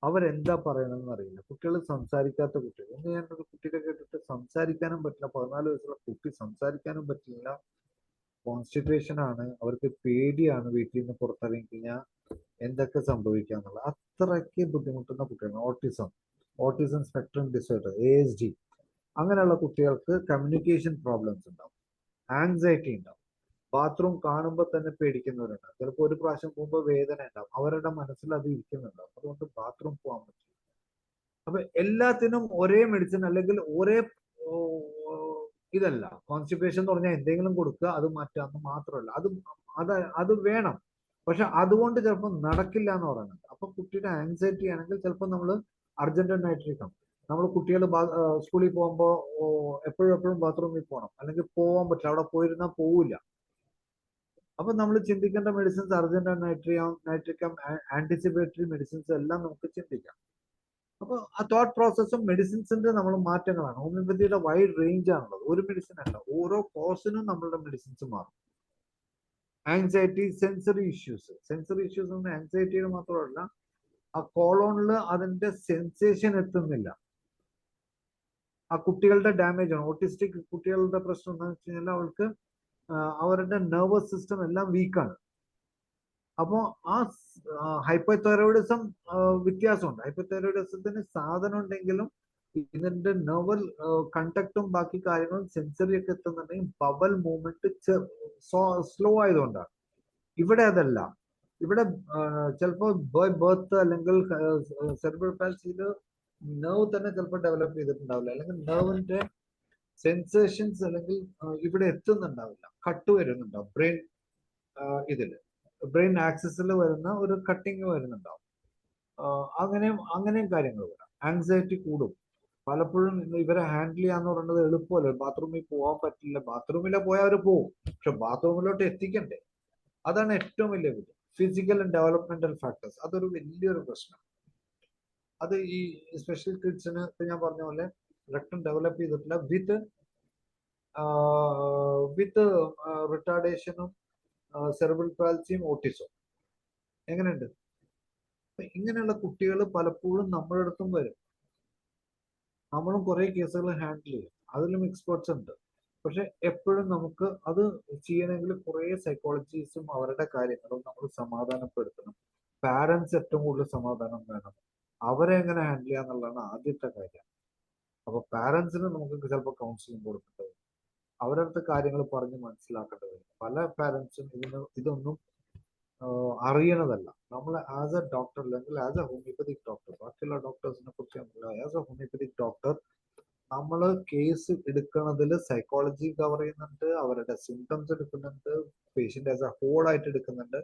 അവരെന്താ പറയണമെന്ന് അറിയില്ല. കുട്ടികൾ സംസാരിക്കാത്ത കുട്ടികൾ. ഇന്ന് ഞാനൊരു കുട്ടിയെ കേട്ടിട്ട് സംസാരിക്കാനും പറ്റില്ല, 14 വയസ്സുള്ള കുട്ടി സംസാരിക്കാനും പറ്റില്ല, കോൺസ്റ്റിപ്പേഷൻ ആണ്, അവർക്ക് പേടിയാണ് വീട്ടിൽ നിന്ന് പുറത്തിറങ്ങി കഴിഞ്ഞാൽ എന്തൊക്കെ സംഭവിക്കാന്നുള്ള. അത്രയ്ക്ക് ബുദ്ധിമുട്ടുന്ന കുട്ടികൾ. ഓട്ടിസം സ്പെക്ട്രം ഡിസോർഡർ, ASD, അങ്ങനെയുള്ള കുട്ടികൾക്ക് കമ്മ്യൂണിക്കേഷൻ പ്രോബ്ലംസ് ഉണ്ടാവും, ആങ്സൈറ്റി ഉണ്ടാവും, ബാത്റൂം കാണുമ്പോൾ തന്നെ പേടിക്കുന്നവരുണ്ടാവും, ചിലപ്പോൾ ഒരു പ്രാവശ്യം പോകുമ്പോൾ വേദന ഉണ്ടാവും, അവരുടെ മനസ്സിൽ അത് ഇരിക്കുന്നുണ്ടാവും, അതുകൊണ്ട് ബാത്റൂം പോകാൻ പറ്റില്ല. അപ്പൊ എല്ലാത്തിനും ഒരേ മെഡിസിൻ അല്ലെങ്കിൽ ഒരേ ഇതല്ല. കോൺസ്റ്റിപ്പേഷൻ എന്ന് പറഞ്ഞാൽ എന്തെങ്കിലും കൊടുക്കുക, അത് മാറ്റാന്ന് മാത്രമല്ല. അത് വേണം, പക്ഷെ അതുകൊണ്ട് ചിലപ്പോൾ നടക്കില്ല എന്ന് പറയുന്നത്. അപ്പൊ കുട്ടിയുടെ ആങ്സൈറ്റി ആണെങ്കിൽ ചിലപ്പോൾ നമ്മൾ അർജന്റ് നൈട്രിക്കം, നമ്മൾ കുട്ടികൾ സ്കൂളിൽ പോകുമ്പോൾ എപ്പോഴും ബാത്റൂമിൽ പോകണം, അല്ലെങ്കിൽ പോകാൻ പറ്റില്ല, അവിടെ പോയിരുന്നാൽ പോവില്ല. അപ്പൊ നമ്മൾ ചിന്തിക്കേണ്ട മെഡിസിൻസ് അർജന്റ് നൈട്രിക്കം, ആന്റിസിപ്പേറ്ററി മെഡിസിൻസ് എല്ലാം നമുക്ക് ചിന്തിക്കാം. അപ്പൊ ആ തോട്ട് പ്രോസസ്സും മെഡിസിൻസിന്റെ നമ്മൾ മാറ്റങ്ങളാണ്. ഹോമിയോപ്പതിയുടെ വൈഡ് റേഞ്ച് ആണുള്ളത്, ഒരു മെഡിസിൻ അല്ല. ഓരോ കോഴ്സിനും നമ്മളുടെ മെഡിസിൻസ് മാറും. ആങ്സൈറ്റി, സെൻസറി ഇഷ്യൂസ് ആങ്സൈറ്റിയുടെ മാത്രമല്ല, ആ കോളോണിൽ അതിന്റെ സെൻസേഷൻ എത്തുന്നില്ല. ആ കുട്ടികളുടെ ഡാമേജ് ആണ്. ഓട്ടിസ്റ്റിക് കുട്ടികളുടെ പ്രശ്നം എന്താണെന്ന് വെച്ച് കഴിഞ്ഞാൽ അവർക്ക് അവരുടെ നെർവസ് സിസ്റ്റം എല്ലാം വീക്കാണ്. അപ്പോൾ ആ ഹൈപ്പോതൈറോയിഡിസം വ്യത്യാസമുണ്ട്. ഹൈപ്പോതൈറോയിഡിസത്തിന് സാധനം ഉണ്ടെങ്കിലും ഇതിന്റെ നെർവൽ കണ്ടക്റ്റും ബാക്കി കാര്യങ്ങളും സെൻസറി ഒക്കെ എത്തുന്നുണ്ടെങ്കിൽ ബബൽ മൂവ്മെന്റ് സ്ലോ ആയതുകൊണ്ടാണ്. ഇവിടെ അതല്ല. ഇവിടെ ചിലപ്പോൾ ബൈ ബർത്ത് അല്ലെങ്കിൽ സെറിബ്രൽ പാൽസിയിൽ നെർവ് തന്നെ ചിലപ്പോൾ ഡെവലപ്പ് ചെയ്തിട്ടുണ്ടാവില്ല, അല്ലെങ്കിൽ നെർവിന്റെ സെൻസേഷൻസ് അല്ലെങ്കിൽ ഇവിടെ എത്തുന്നുണ്ടാവില്ല, കട്ട് വരുന്നുണ്ടാവും ബ്രെയിൻ ഇതില് ബ്രെയിൻ ആക്സിസിൽ വരുന്ന ഒരു കട്ടിങ് വരുന്നുണ്ടാവും. അങ്ങനെയും കാര്യങ്ങൾ വരാം. ആങ്സൈറ്റി കൂടും. പലപ്പോഴും ഇവരെ ഹാൻഡിൽ ചെയ്യാന്ന് പറയുന്നത് എളുപ്പമല്ല. ബാത്റൂമിൽ പോകാൻ പറ്റില്ല, ബാത്റൂമിലെ പോയാൽ അവർ പോകും, പക്ഷെ ബാത്റൂമിലോട്ട് എത്തിക്കണ്ടേ, അതാണ് ഏറ്റവും വലിയ ബുദ്ധി. ഫിസിക്കൽ ആൻഡ് ഡെവലപ്മെന്റൽ ഫാക്ടേഴ്സ് അതൊരു വലിയൊരു പ്രശ്നം. അത് ഈ സ്പെഷ്യൽ കിഡ്സിന് ഇപ്പൊ ഞാൻ പറഞ്ഞ പോലെ രക്തം ഡെവലപ്പ് ചെയ്തിട്ടില്ല വിത്ത് റിട്ടാർഡേഷനും സെറിബ്രൽ പാൽസിയും ഓട്ടിസം. എങ്ങനെയുണ്ട്? ഇങ്ങനെയുള്ള കുട്ടികൾ പലപ്പോഴും നമ്മുടെ അടുത്തും വരും. നമ്മളും കുറെ കേസുകൾ ഹാൻഡിൽ ചെയ്യും, അതിലും എക്സ്പേർട്സ് ഉണ്ട്. പക്ഷെ എപ്പോഴും നമുക്ക് അത് ചെയ്യണമെങ്കിൽ കുറെ സൈക്കോളജിസ്റ്റും അവരുടെ കാര്യങ്ങളും നമ്മൾ സമാധാനപ്പെടുത്തണം. പാരന്റ്സ് ഏറ്റവും കൂടുതൽ സമാധാനം വേണം. അവരെ എങ്ങനെ ഹാൻഡിൽ ചെയ്യാന്നുള്ളതാണ് ആദ്യത്തെ കാര്യം. അപ്പൊ പാരന്റ്സിന് നമുക്ക് ചിലപ്പോൾ കൗൺസിലിംഗ് കൊടുക്കേണ്ടത്, അവരടുത്ത് കാര്യങ്ങൾ പറഞ്ഞ് മനസ്സിലാക്കേണ്ടത് വരും. പല പാരന്റ്സും ഇതൊന്നും അറിയണതല്ല. നമ്മൾ ആസ് എ ഡോക്ടർ അല്ലെങ്കിൽ ആസ് എ ഹോമിയോപ്പതിക് ഡോക്ടർ, ബാക്കിയുള്ള ഡോക്ടേഴ്സിനെ കുറിച്ച് ആസ് എ ഹോമിയോപ്പതിക് ഡോക്ടർ നമ്മൾ കേസ് എടുക്കുന്നതിൽ സൈക്കോളജി കവർ ചെയ്യുന്നുണ്ട്, അവരുടെ സിംറ്റംസ് എടുക്കുന്നുണ്ട്, പേഷ്യന്റ് ആസ് എ ഹോൾ ആയിട്ട് എടുക്കുന്നുണ്ട്.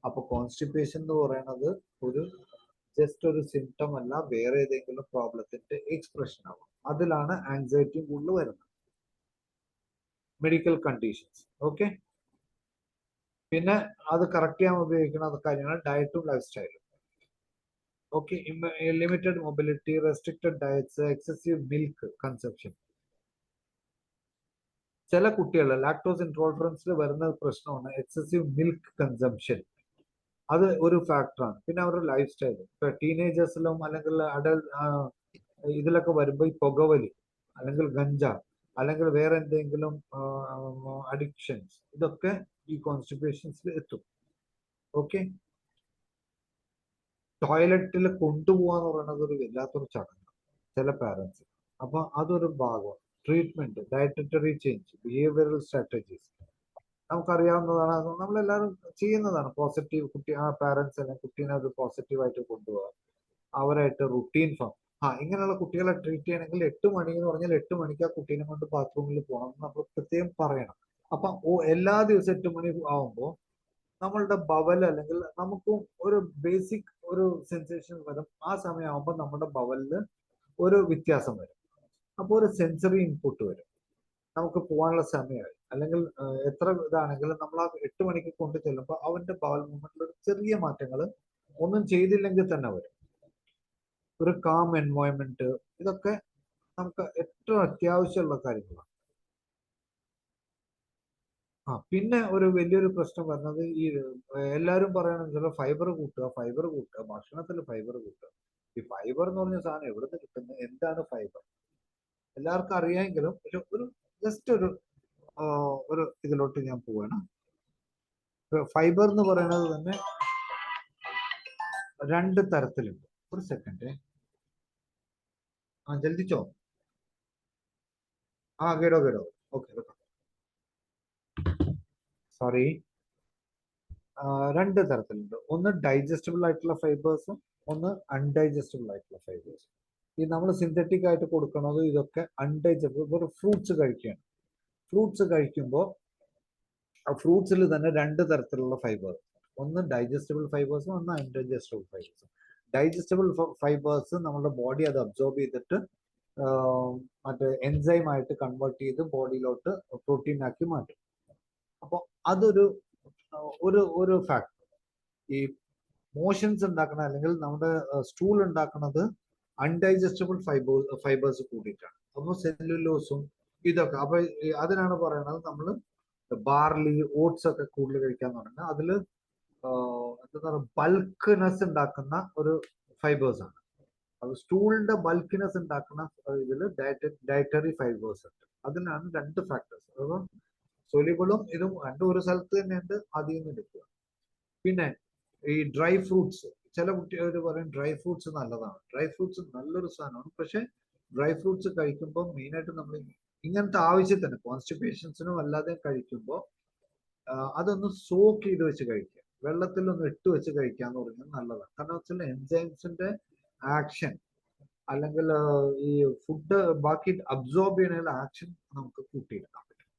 അപ്പൊ കോൺസ്റ്റിപ്പേഷൻ എന്ന് പറയുന്നത് ഒരു ജസ്റ്റ് ഒരു സിംറ്റം അല്ല, വേറെ ഏതെങ്കിലും പ്രോബ്ലത്തിന്റെ എക്സ്പ്രഷൻ ആവും. അതിലാണ് ആങ്സൈറ്റിയും കൂടുതൽ വരുന്നത്, മെഡിക്കൽ കണ്ടീഷൻസ്. ഓക്കെ, പിന്നെ അത് കറക്റ്റ് ചെയ്യാൻ ഉപയോഗിക്കുന്ന കാര്യങ്ങൾ ഡയറ്റും ലൈഫ് സ്റ്റൈലും. Okay, limited mobility, restricted diets, excessive milk consumption. ചില കുട്ടികൾ ലാക്ടോസ് ഇൻടോളറൻസിൽ വരുന്ന പ്രശ്നമാണ് എക്സസീവ് മിൽക്ക് കൺസംഷൻ. അത് ഒരു ഫാക്ടറാണ്. പിന്നെ അവരുടെ ലൈഫ് സ്റ്റൈൽ, ഇപ്പൊ ടീനേജേഴ്സിലും അല്ലെങ്കിൽ ഇതിലൊക്കെ വരുമ്പോൾ ഈ പുകവലി അല്ലെങ്കിൽ ഗഞ്ച അല്ലെങ്കിൽ വേറെ എന്തെങ്കിലും അഡിക്ഷൻസ്, ഇതൊക്കെ ഈ കോൺസ്റ്റിപ്പേഷൻസിൽ എത്തും. ഓക്കെ, ടോയ്ലറ്റിൽ കൊണ്ടുപോകാന്ന് പറയുന്നത് ഒരു വല്ലാത്തൊരു ചടങ്ങ് ചില പാരന്റ്സ്. അപ്പൊ അതൊരു ഭാഗമാണ്. Treatment, dietary change, behavioural strategies നമുക്കറിയാവുന്നതാണ്, നമ്മളെല്ലാവരും ചെയ്യുന്നതാണ്. പോസിറ്റീവ് പാരന്റ്സ് അല്ലെങ്കിൽ കുട്ടീനെ ഒരു പോസിറ്റീവായിട്ട് കൊണ്ടുപോകാം, അവരായിട്ട് റുട്ടീൻ ഫോം. ഇങ്ങനെയുള്ള കുട്ടികളെ ട്രീറ്റ് ചെയ്യണമെങ്കിൽ 8 മണി എന്ന് പറഞ്ഞാൽ 8 മണിക്ക് ആ കുട്ടീനെ കൊണ്ട് ബാത്റൂമിൽ പോകണം എന്ന് നമ്മൾ പ്രത്യേകം പറയണം. അപ്പൊ എല്ലാ ദിവസവും 8 മണി ആവുമ്പോൾ നമ്മളുടെ ബവൽ അല്ലെങ്കിൽ നമുക്കും ഒരു ബേസിക് ഒരു സെൻസേഷൻ വരും. ആ സമയമാകുമ്പോൾ നമ്മുടെ ബവലില് ഒരു വ്യത്യാസം വരും. അപ്പോൾ ഒരു സെൻസറി ഇൻപുട്ട് വരും, നമുക്ക് പോകാനുള്ള സമയമായി. അല്ലെങ്കിൽ എത്ര ഇതാണെങ്കിലും നമ്മൾ ആ 8 മണിക്ക് കൊണ്ട് ചെല്ലുമ്പോൾ അവന്റെ ബവൽ മൂവ്മെന്റിൽ ഒരു ചെറിയ മാറ്റങ്ങൾ ഒന്നും ചെയ്തില്ലെങ്കിൽ തന്നെ വരും. ഒരു കാം എൻവയോൺമെന്റ്, ഇതൊക്കെ നമുക്ക് ഏറ്റവും അത്യാവശ്യമുള്ള കാര്യങ്ങളാണ്. പിന്നെ ഒരു വലിയൊരു പ്രശ്നം വരുന്നത് ഈ എല്ലാവരും പറയണമെങ്കിൽ ഫൈബർ കൂട്ടുക, ഭക്ഷണത്തിൽ ഫൈബർ കൂട്ടുക. ഈ ഫൈബർ എന്ന് പറഞ്ഞ സാധനം എവിടുന്ന് കിട്ടുന്നത്, എന്താണ് ഫൈബർ എല്ലാവർക്കും അറിയാമെങ്കിലും, പക്ഷെ ഒരു ജസ്റ്റ് ഒരു ഇതിലോട്ട് ഞാൻ പോവാണ്. ഫൈബർ എന്ന് പറയുന്നത് തന്നെ 2 തരത്തിലുണ്ട്. ഒരു സെക്കൻഡ്, ജൽദിച്ചോ. കേടോ ഓക്കെ, സോറി. 2 തരത്തിലുണ്ട്. ഒന്ന് ഡൈജസ്റ്റബിൾ ആയിട്ടുള്ള ഫൈബേഴ്സും ഒന്ന് അൺഡൈജസ്റ്റബിൾ ആയിട്ടുള്ള ഫൈബേഴ്സും. ഈ നമ്മൾ സിന്തറ്റിക് ആയിട്ട് കൊടുക്കുന്നത് ഇതൊക്കെ അൺഡൈജസ്റ്റബിൾ. ഒരു ഫ്രൂട്ട്സ് കഴിക്കുകയാണ്, ഫ്രൂട്ട്സ് കഴിക്കുമ്പോൾ ആ ഫ്രൂട്ട്സിൽ തന്നെ 2 തരത്തിലുള്ള ഫൈബർ, ഒന്ന് ഡൈജസ്റ്റബിൾ ഫൈബേഴ്സും ഒന്ന് അൺഡൈജസ്റ്റബിൾ ഫൈബേഴ്സും. ഡൈജസ്റ്റബിൾ ഫൈബേഴ്സ് നമ്മുടെ ബോഡി അത് അബ്സോർബ് ചെയ്തിട്ട് മറ്റേ എൻസൈം ആയിട്ട് കൺവേർട്ട് ചെയ്ത് ബോഡിയിലോട്ട് പ്രോട്ടീൻ ആക്കി മാറ്റും. അപ്പോൾ അതൊരു ഒരു ഫാക്ടർ. ഈ മോഷൻസ് ഉണ്ടാക്കണ അല്ലെങ്കിൽ നമ്മുടെ സ്റ്റൂൾ ഉണ്ടാക്കുന്നത് അൺഡൈജസ്റ്റബിൾ ഫൈബേഴ്സ് കൂടിയിട്ടാണ്. അപ്പോൾ സെല്ലുലോസും ഇതൊക്കെ. അപ്പൊ അതിനാണ് പറയുന്നത് നമ്മൾ ബാർലി, ഓട്സ് ഒക്കെ കൂടുതൽ കഴിക്കാന്ന് പറഞ്ഞാൽ അതില് എന്താ പറയുക, ബൾക്ക്നെസ് ഉണ്ടാക്കുന്ന ഒരു ഫൈബേഴ്സ് ആണ്. അത് സ്റ്റൂളിന്റെ ബൾക്കിനെസ് ഉണ്ടാക്കുന്ന ഇതില് ഡയറ്ററി ഫൈബേഴ്സ് ഉണ്ട്. അതിനാണ് 2 ഫാക്ടേഴ്സ്. അപ്പോൾ സൊല്യൂബിളും ഇതും രണ്ടും ഒരു സ്ഥലത്ത് തന്നെ ഉണ്ട്, അതിൽ നിന്ന് എടുക്കുക. പിന്നെ ഈ ഡ്രൈ ഫ്രൂട്ട്സ്, ചില കുട്ടികൾ പറയും ഡ്രൈ ഫ്രൂട്ട്സ് നല്ലതാണ്. ഡ്രൈ ഫ്രൂട്ട്സ് നല്ലൊരു സാധനമാണ്, പക്ഷെ ഡ്രൈ ഫ്രൂട്ട്സ് കഴിക്കുമ്പോൾ മെയിനായിട്ട് നമ്മൾ ഇങ്ങനത്തെ ആവശ്യത്തിന് കോൺസ്റ്റിപ്പേഷൻസിനും അല്ലാതെ കഴിക്കുമ്പോൾ അതൊന്ന് സോക്ക് ചെയ്ത് വെച്ച് കഴിക്കുക, വെള്ളത്തിൽ ഒന്ന് ഇട്ട് വെച്ച് കഴിക്കുക എന്ന് പറയുന്നത് നല്ലതാണ്. കാരണം വെച്ചാൽ എൻസൈംസിന്റെ ആക്ഷൻ അല്ലെങ്കിൽ ഈ ഫുഡ് ബാക്കി അബ്സോർബ് ചെയ്യുന്ന ആക്ഷൻ നമുക്ക് കൂട്ടിയെടുക്കാൻ പറ്റും.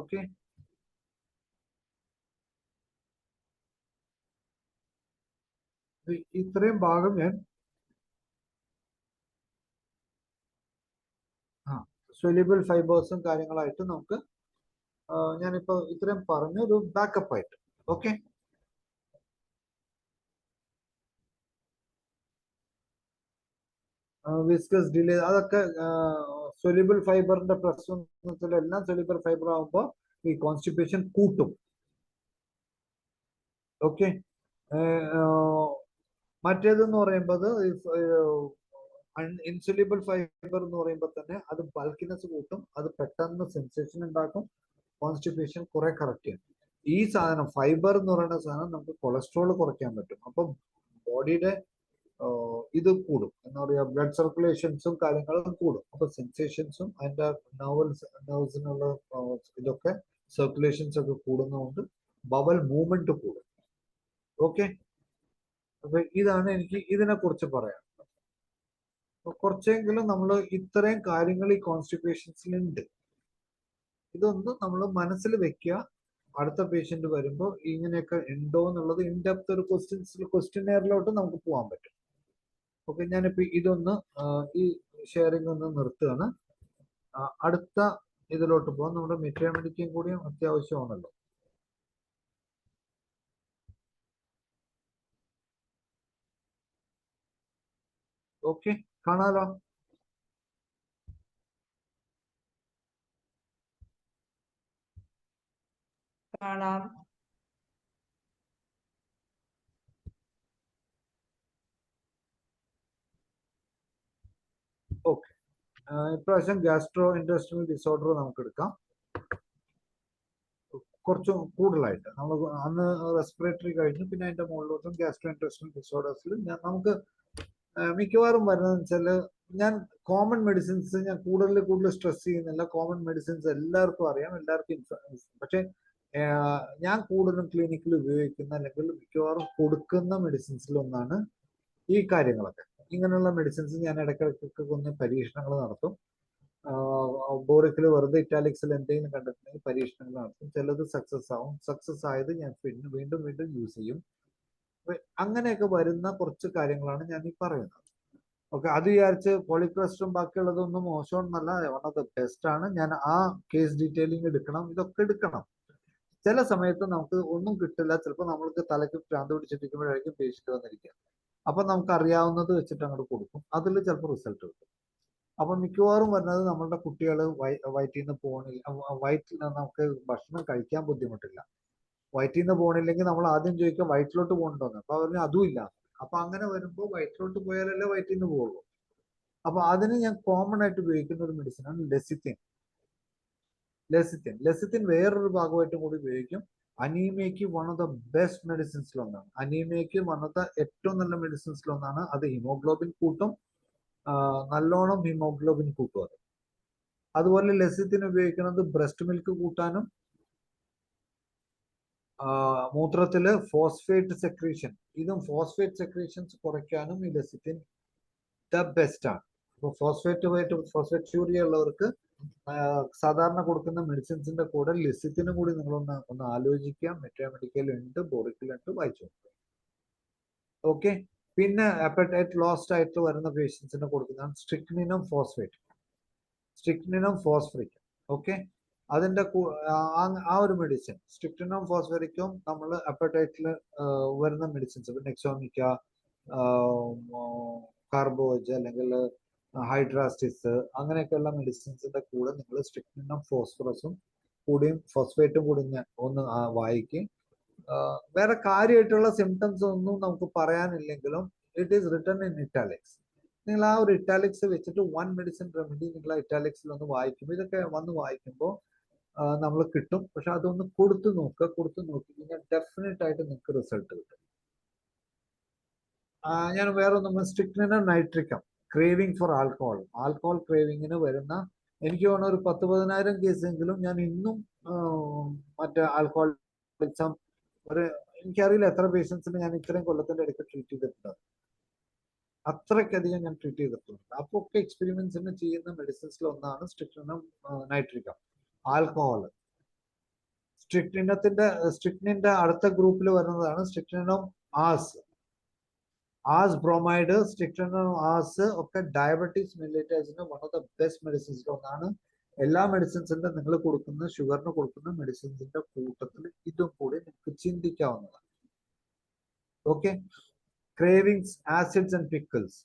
ഓക്കെ, ഇത്രയും ഭാഗം ഞാൻ സൊല്യൂബിൾ ഫൈബേഴ്സും കാര്യങ്ങളായിട്ട് നമുക്ക് ഞാനിപ്പോ ഇത്രയും പറഞ്ഞ ഒരു ബാക്കപ്പ് ആയിട്ട്. ഓക്കെ, വിസ്കസ് ഡിലേ അതൊക്കെ സൊല്യൂബിൾ ഫൈബറിന്റെ പ്രശ്നം എല്ലാം സൊല്യൂബിൾ ഫൈബർ ആകുമ്പോൾ ഈ കോൺസ്റ്റിപ്പേഷൻ കൂട്ടും. ഓക്കെ, മറ്റേതെന്ന് പറയുമ്പോൾ ഇൻസുലിബിൾ ഫൈബർ എന്ന് പറയുമ്പോൾ തന്നെ അത് ബൾക്കിനെസ് കൂട്ടും, അത് പെട്ടെന്ന് സെൻസേഷൻ ഉണ്ടാക്കും, കോൺസ്റ്റിപ്പേഷൻ കുറെ കറക്റ്റ് ചെയ്യും. ഈ സാധനം ഫൈബർ എന്ന് പറയുന്ന സാധനം നമുക്ക് കൊളസ്ട്രോൾ കുറയ്ക്കാൻ പറ്റും. അപ്പം ബോഡിയുടെ ഇത് കൂടും, എന്താ പറയുക, ബ്ലഡ് സർക്കുലേഷൻസും കാര്യങ്ങളും കൂടും. അപ്പൊ സെൻസേഷൻസും അതിന്റെ നെർവ്സിനുള്ള ഇതൊക്കെ സർക്കുലേഷൻസ് ഒക്കെ കൂടുന്നതുകൊണ്ട് ബവൽ മൂവ്മെന്റ് കൂടും. ഓക്കെ, അപ്പൊ ഇതാണ് എനിക്ക് ഇതിനെ കുറിച്ച് പറയാനുള്ളത്. കുറച്ചെങ്കിലും നമ്മൾ ഇത്രയും കാര്യങ്ങൾ ഈ കോൺസ്റ്റിപ്പേഷൻസിലുണ്ട്. ഇതൊന്ന് നമ്മൾ മനസ്സിൽ വെക്കുക. അടുത്ത പേഷ്യന്റ് വരുമ്പോൾ ഇങ്ങനെയൊക്കെ ഉണ്ടോ എന്നുള്ളത് ഇൻഡെപ്ത് ഒരു ക്വസ്റ്റ്യനെയറിലോട്ട് നമുക്ക് പോകാൻ പറ്റും. ഓക്കെ, ഞാനിപ്പോ ഇതൊന്ന് ഈ ഷെയറിംഗ് ഒന്ന് നിർത്തുകയാണ്. അടുത്ത ഇതിലോട്ട് പോകാം. നമ്മുടെ മെറ്റീരിയൽ കൂടിയും അത്യാവശ്യമാണല്ലോ. ഓക്കെ, കാണാലോ. കാണാം. ഓക്കെ, ഇപ്രാവശ്യം ഗ്യാസ്ട്രോ ഇൻറ്റെസ്റ്റിനൽ ഡിസോർഡർ നമുക്ക് എടുക്കാം. കുറച്ച് കൂടുതലായിട്ട് നമ്മൾ അന്ന് റെസ്പിറേറ്ററി കഴിഞ്ഞു, പിന്നെ അതിന്റെ മുകളിലോട്ടും ഗ്യാസ്ട്രോ ഇൻറ്റെസ്റ്റിനൽ ഡിസോർഡേഴ്സിൽ നമുക്ക് മിക്കവാറും വരുന്നതെന്ന് വെച്ചാൽ, ഞാൻ കോമൺ മെഡിസിൻസ് ഞാൻ കൂടുതൽ സ്ട്രെസ് ചെയ്യുന്നില്ല. കോമൺ മെഡിസിൻസ് എല്ലാവർക്കും അറിയാം, എല്ലാവർക്കും പക്ഷെ ഞാൻ കൂടുതലും ക്ലിനിക്കിൽ ഉപയോഗിക്കുന്ന അല്ലെങ്കിൽ മിക്കവാറും കൊടുക്കുന്ന മെഡിസിൻസിൽ ഒന്നാണ് ഈ കാര്യങ്ങളൊക്കെ. ഇങ്ങനെയുള്ള മെഡിസിൻസ് ഞാൻ ഇടയ്ക്കിടയ്ക്കൊക്കെ ഒന്ന് പരീക്ഷണങ്ങൾ നടത്തും. ബോറിക്കിൽ വെറുതെ ഇറ്റാലിക്സിൽ എന്തെങ്കിലും കണ്ടിട്ടുണ്ടെങ്കിൽ പരീക്ഷണങ്ങൾ നടത്തും. ചിലത് സക്സസ് ആവും. സക്സസ് ആയത് ഞാൻ പിന്നെ വീണ്ടും വീണ്ടും യൂസ് ചെയ്യും. അങ്ങനെയൊക്കെ വരുന്ന കുറച്ച് കാര്യങ്ങളാണ് ഞാൻ ഈ പറയുന്നത്. ഓക്കെ, അത് വിചാരിച്ച് പോളിക്രസ്റ്റും ബാക്കിയുള്ളതൊന്നും മോശമെന്നല്ല, വൺ ഓഫ് ദ ബെസ്റ്റ് ആണ്. ഞാൻ ആ കേസ് ഡീറ്റെയിലിംഗ് എടുക്കണം, ഇതൊക്കെ എടുക്കണം. ചില സമയത്ത് നമുക്ക് ഒന്നും കിട്ടില്ല. ചിലപ്പോൾ നമ്മൾക്ക് തലയ്ക്ക് ഭ്രാന്ത് പിടിച്ചിരിക്കുമ്പോഴായിരിക്കും പേഷ്യന്റ് വന്നിരിക്കുക. അപ്പൊ നമുക്ക് അറിയാവുന്നത് വെച്ചിട്ട് അങ്ങോട്ട് കൊടുക്കും, അതിൽ ചിലപ്പോൾ റിസൾട്ട് കിട്ടും. അപ്പൊ മിക്കവാറും വരുന്നത് നമ്മളുടെ കുട്ടികൾ വയറ്റിൽ നിന്ന് പോകണില്ല, വയറ്റിൽ നിന്ന് നമുക്ക് ഭക്ഷണം കഴിക്കാൻ ബുദ്ധിമുട്ടില്ല. വയറ്റിൽ നിന്ന് പോകണില്ലെങ്കിൽ നമ്മൾ ആദ്യം ചോദിക്കുക വയറ്റിലോട്ട് പോകണ്ടോന്ന്. അപ്പൊ അവരിന് അതും ഇല്ല. അപ്പൊ അങ്ങനെ വരുമ്പോൾ വയറ്റിലോട്ട് പോയാലല്ലേ വയറ്റിൽ നിന്ന് പോകുള്ളൂ. അപ്പൊ അതിന് ഞാൻ കോമൺ ആയിട്ട് ഉപയോഗിക്കുന്ന ഒരു മെഡിസിനാണ് ലെസിത്തിൻ. ലെസിത്തിൻ വേറൊരു ഭാഗമായിട്ടും കൂടി ഉപയോഗിക്കും. അനീമിയയ്ക്ക് വൺ ഓഫ് ദ ബെസ്റ്റ് മെഡിസിൻസിലൊന്നാണ്. അനീമിയയ്ക്ക് വൺ ഓഫ് ദ ഏറ്റവും നല്ല മെഡിസിൻസിലൊന്നാണ്. അത് ഹിമോഗ്ലോബിൻ കൂട്ടും, നല്ലോണം ഹിമോഗ്ലോബിൻ കൂട്ടും അത്. അതുപോലെ ലെസിത്തിൻ ഉപയോഗിക്കുന്നത് ബ്രസ്റ്റ് മിൽക്ക് കൂട്ടാനും മൂത്രത്തില് ഫോസ്ഫേറ്റ് സെക്രീഷൻ, ഇതും ഫോസ്ഫേറ്റ് സെക്രീഷൻസ് കുറയ്ക്കാനും ഈ ലെസിത്തിൻ ദ ബെസ്റ്റ് ആണ്. അപ്പോൾ ഫോസ്ഫേറ്റ്യൂറിയ ഉള്ളവർക്ക് സാധാരണ കൊടുക്കുന്ന മെഡിസിൻസിന്റെ കൂടെ ലെസിത്തിനും കൂടി നിങ്ങളൊന്ന് ആലോചിക്കാം. മെഡിക്കലുണ്ട്, ബോറിക്കിലുണ്ട്, വായിച്ചു നോക്കുക. ഓക്കെ, പിന്നെ അപ്പറ്റൈറ്റ് ലോസ്റ്റ് ആയിട്ട് വരുന്ന പേഷ്യൻസിന് കൊടുക്കുന്നതാണ് സ്ട്രിക്നിനും ഫോസ്ഫറിക്കും. ഓക്കെ, അതിന്റെ ആ ഒരു മെഡിസിൻ സ്ട്രിക്റ്റിനും ഫോസ്ഫറിക്കും നമ്മൾ അപ്പറ്റൈറ്റിൽ വരുന്ന മെഡിസിൻസ് നെക്സോമിക്ക, കാർബോജ് അല്ലെങ്കിൽ ഹൈഡ്രാസ്റ്റിസ്, അങ്ങനെയൊക്കെയുള്ള മെഡിസിൻസിന്റെ കൂടെ നിങ്ങൾ സ്ട്രിക്റ്റിനും ഫോസ്ഫറസും കൂടിയും ഫോസ്ഫേറ്റും കൂടി ഒന്ന് വായിക്കും. വേറെ കാര്യമായിട്ടുള്ള സിംറ്റംസ് ഒന്നും നമുക്ക് പറയാനില്ലെങ്കിലും it is written in italics. നിങ്ങൾ ആ ഒരു ഇറ്റാലിക്സ് വെച്ചിട്ട് വൺ മെഡിസിൻ റെമഡി നിങ്ങൾ ഇറ്റാലിക്സിൽ ഒന്ന് വായിക്കുമ്പോൾ, ഇതൊക്കെ വന്ന് വായിക്കുമ്പോൾ നമ്മൾ കിട്ടും. പക്ഷെ അതൊന്ന് കൊടുത്തു നോക്കി കഴിഞ്ഞാൽ ഡെഫിനറ്റ് ആയിട്ട് നിങ്ങൾക്ക് റിസൾട്ട് കിട്ടും. ഞാൻ വേറെ ഒന്നും സ്ട്രിക്നിനും നൈട്രിക്കം ക്രേവിങ് ഫോർ ആൽക്കഹോൾ ക്രേവിങ്ങിന് വരുന്ന, എനിക്ക് തോന്നുന്ന ഒരു 10,000-15,000 കേസെങ്കിലും ഞാൻ ഇന്നും മറ്റേ ആൽക്കഹോളിസം, ഒരു എനിക്കറിയില്ല എത്ര പേഷ്യൻസിന് ഞാൻ ഇത്രയും കൊല്ലത്തിന്റെ ഇടയ്ക്ക് ട്രീറ്റ് ചെയ്തിട്ടുണ്ട്. അത്രയ്ക്കധികം ഞാൻ ട്രീറ്റ് ചെയ്തിട്ടുണ്ട്. അപ്പൊ ഒക്കെ എക്സ്പെരിമെന്റ്സിന് ചെയ്യുന്ന മെഡിസിൻസിൽ ഒന്നാണ് സ്ട്രിക്നിനം നൈട്രിക്കം. ആൽക്കഹോൾ, സ്ട്രിക്നിന്റെ അടുത്ത ഗ്രൂപ്പിൽ വരുന്നതാണ് strychninum ars bromide, strychninum ars ഒക്കെ ഡയബറ്റീസ് മെല്ലിറ്റസിന് വൺ ഓഫ് ദ ബെസ്റ്റ് മെഡിസിൻസിൽ ഒന്നാണ്. എല്ലാ മെഡിസിൻസിന്റെ നിങ്ങൾ കൊടുക്കുന്ന ഷുഗറിന് കൊടുക്കുന്ന മെഡിസിൻസിന്റെ കൂട്ടത്തിൽ ഇതും കൂടി നിങ്ങൾക്ക് ചിന്തിക്കാവുന്നതാണ്. Okay. Cravings, acids and pickles.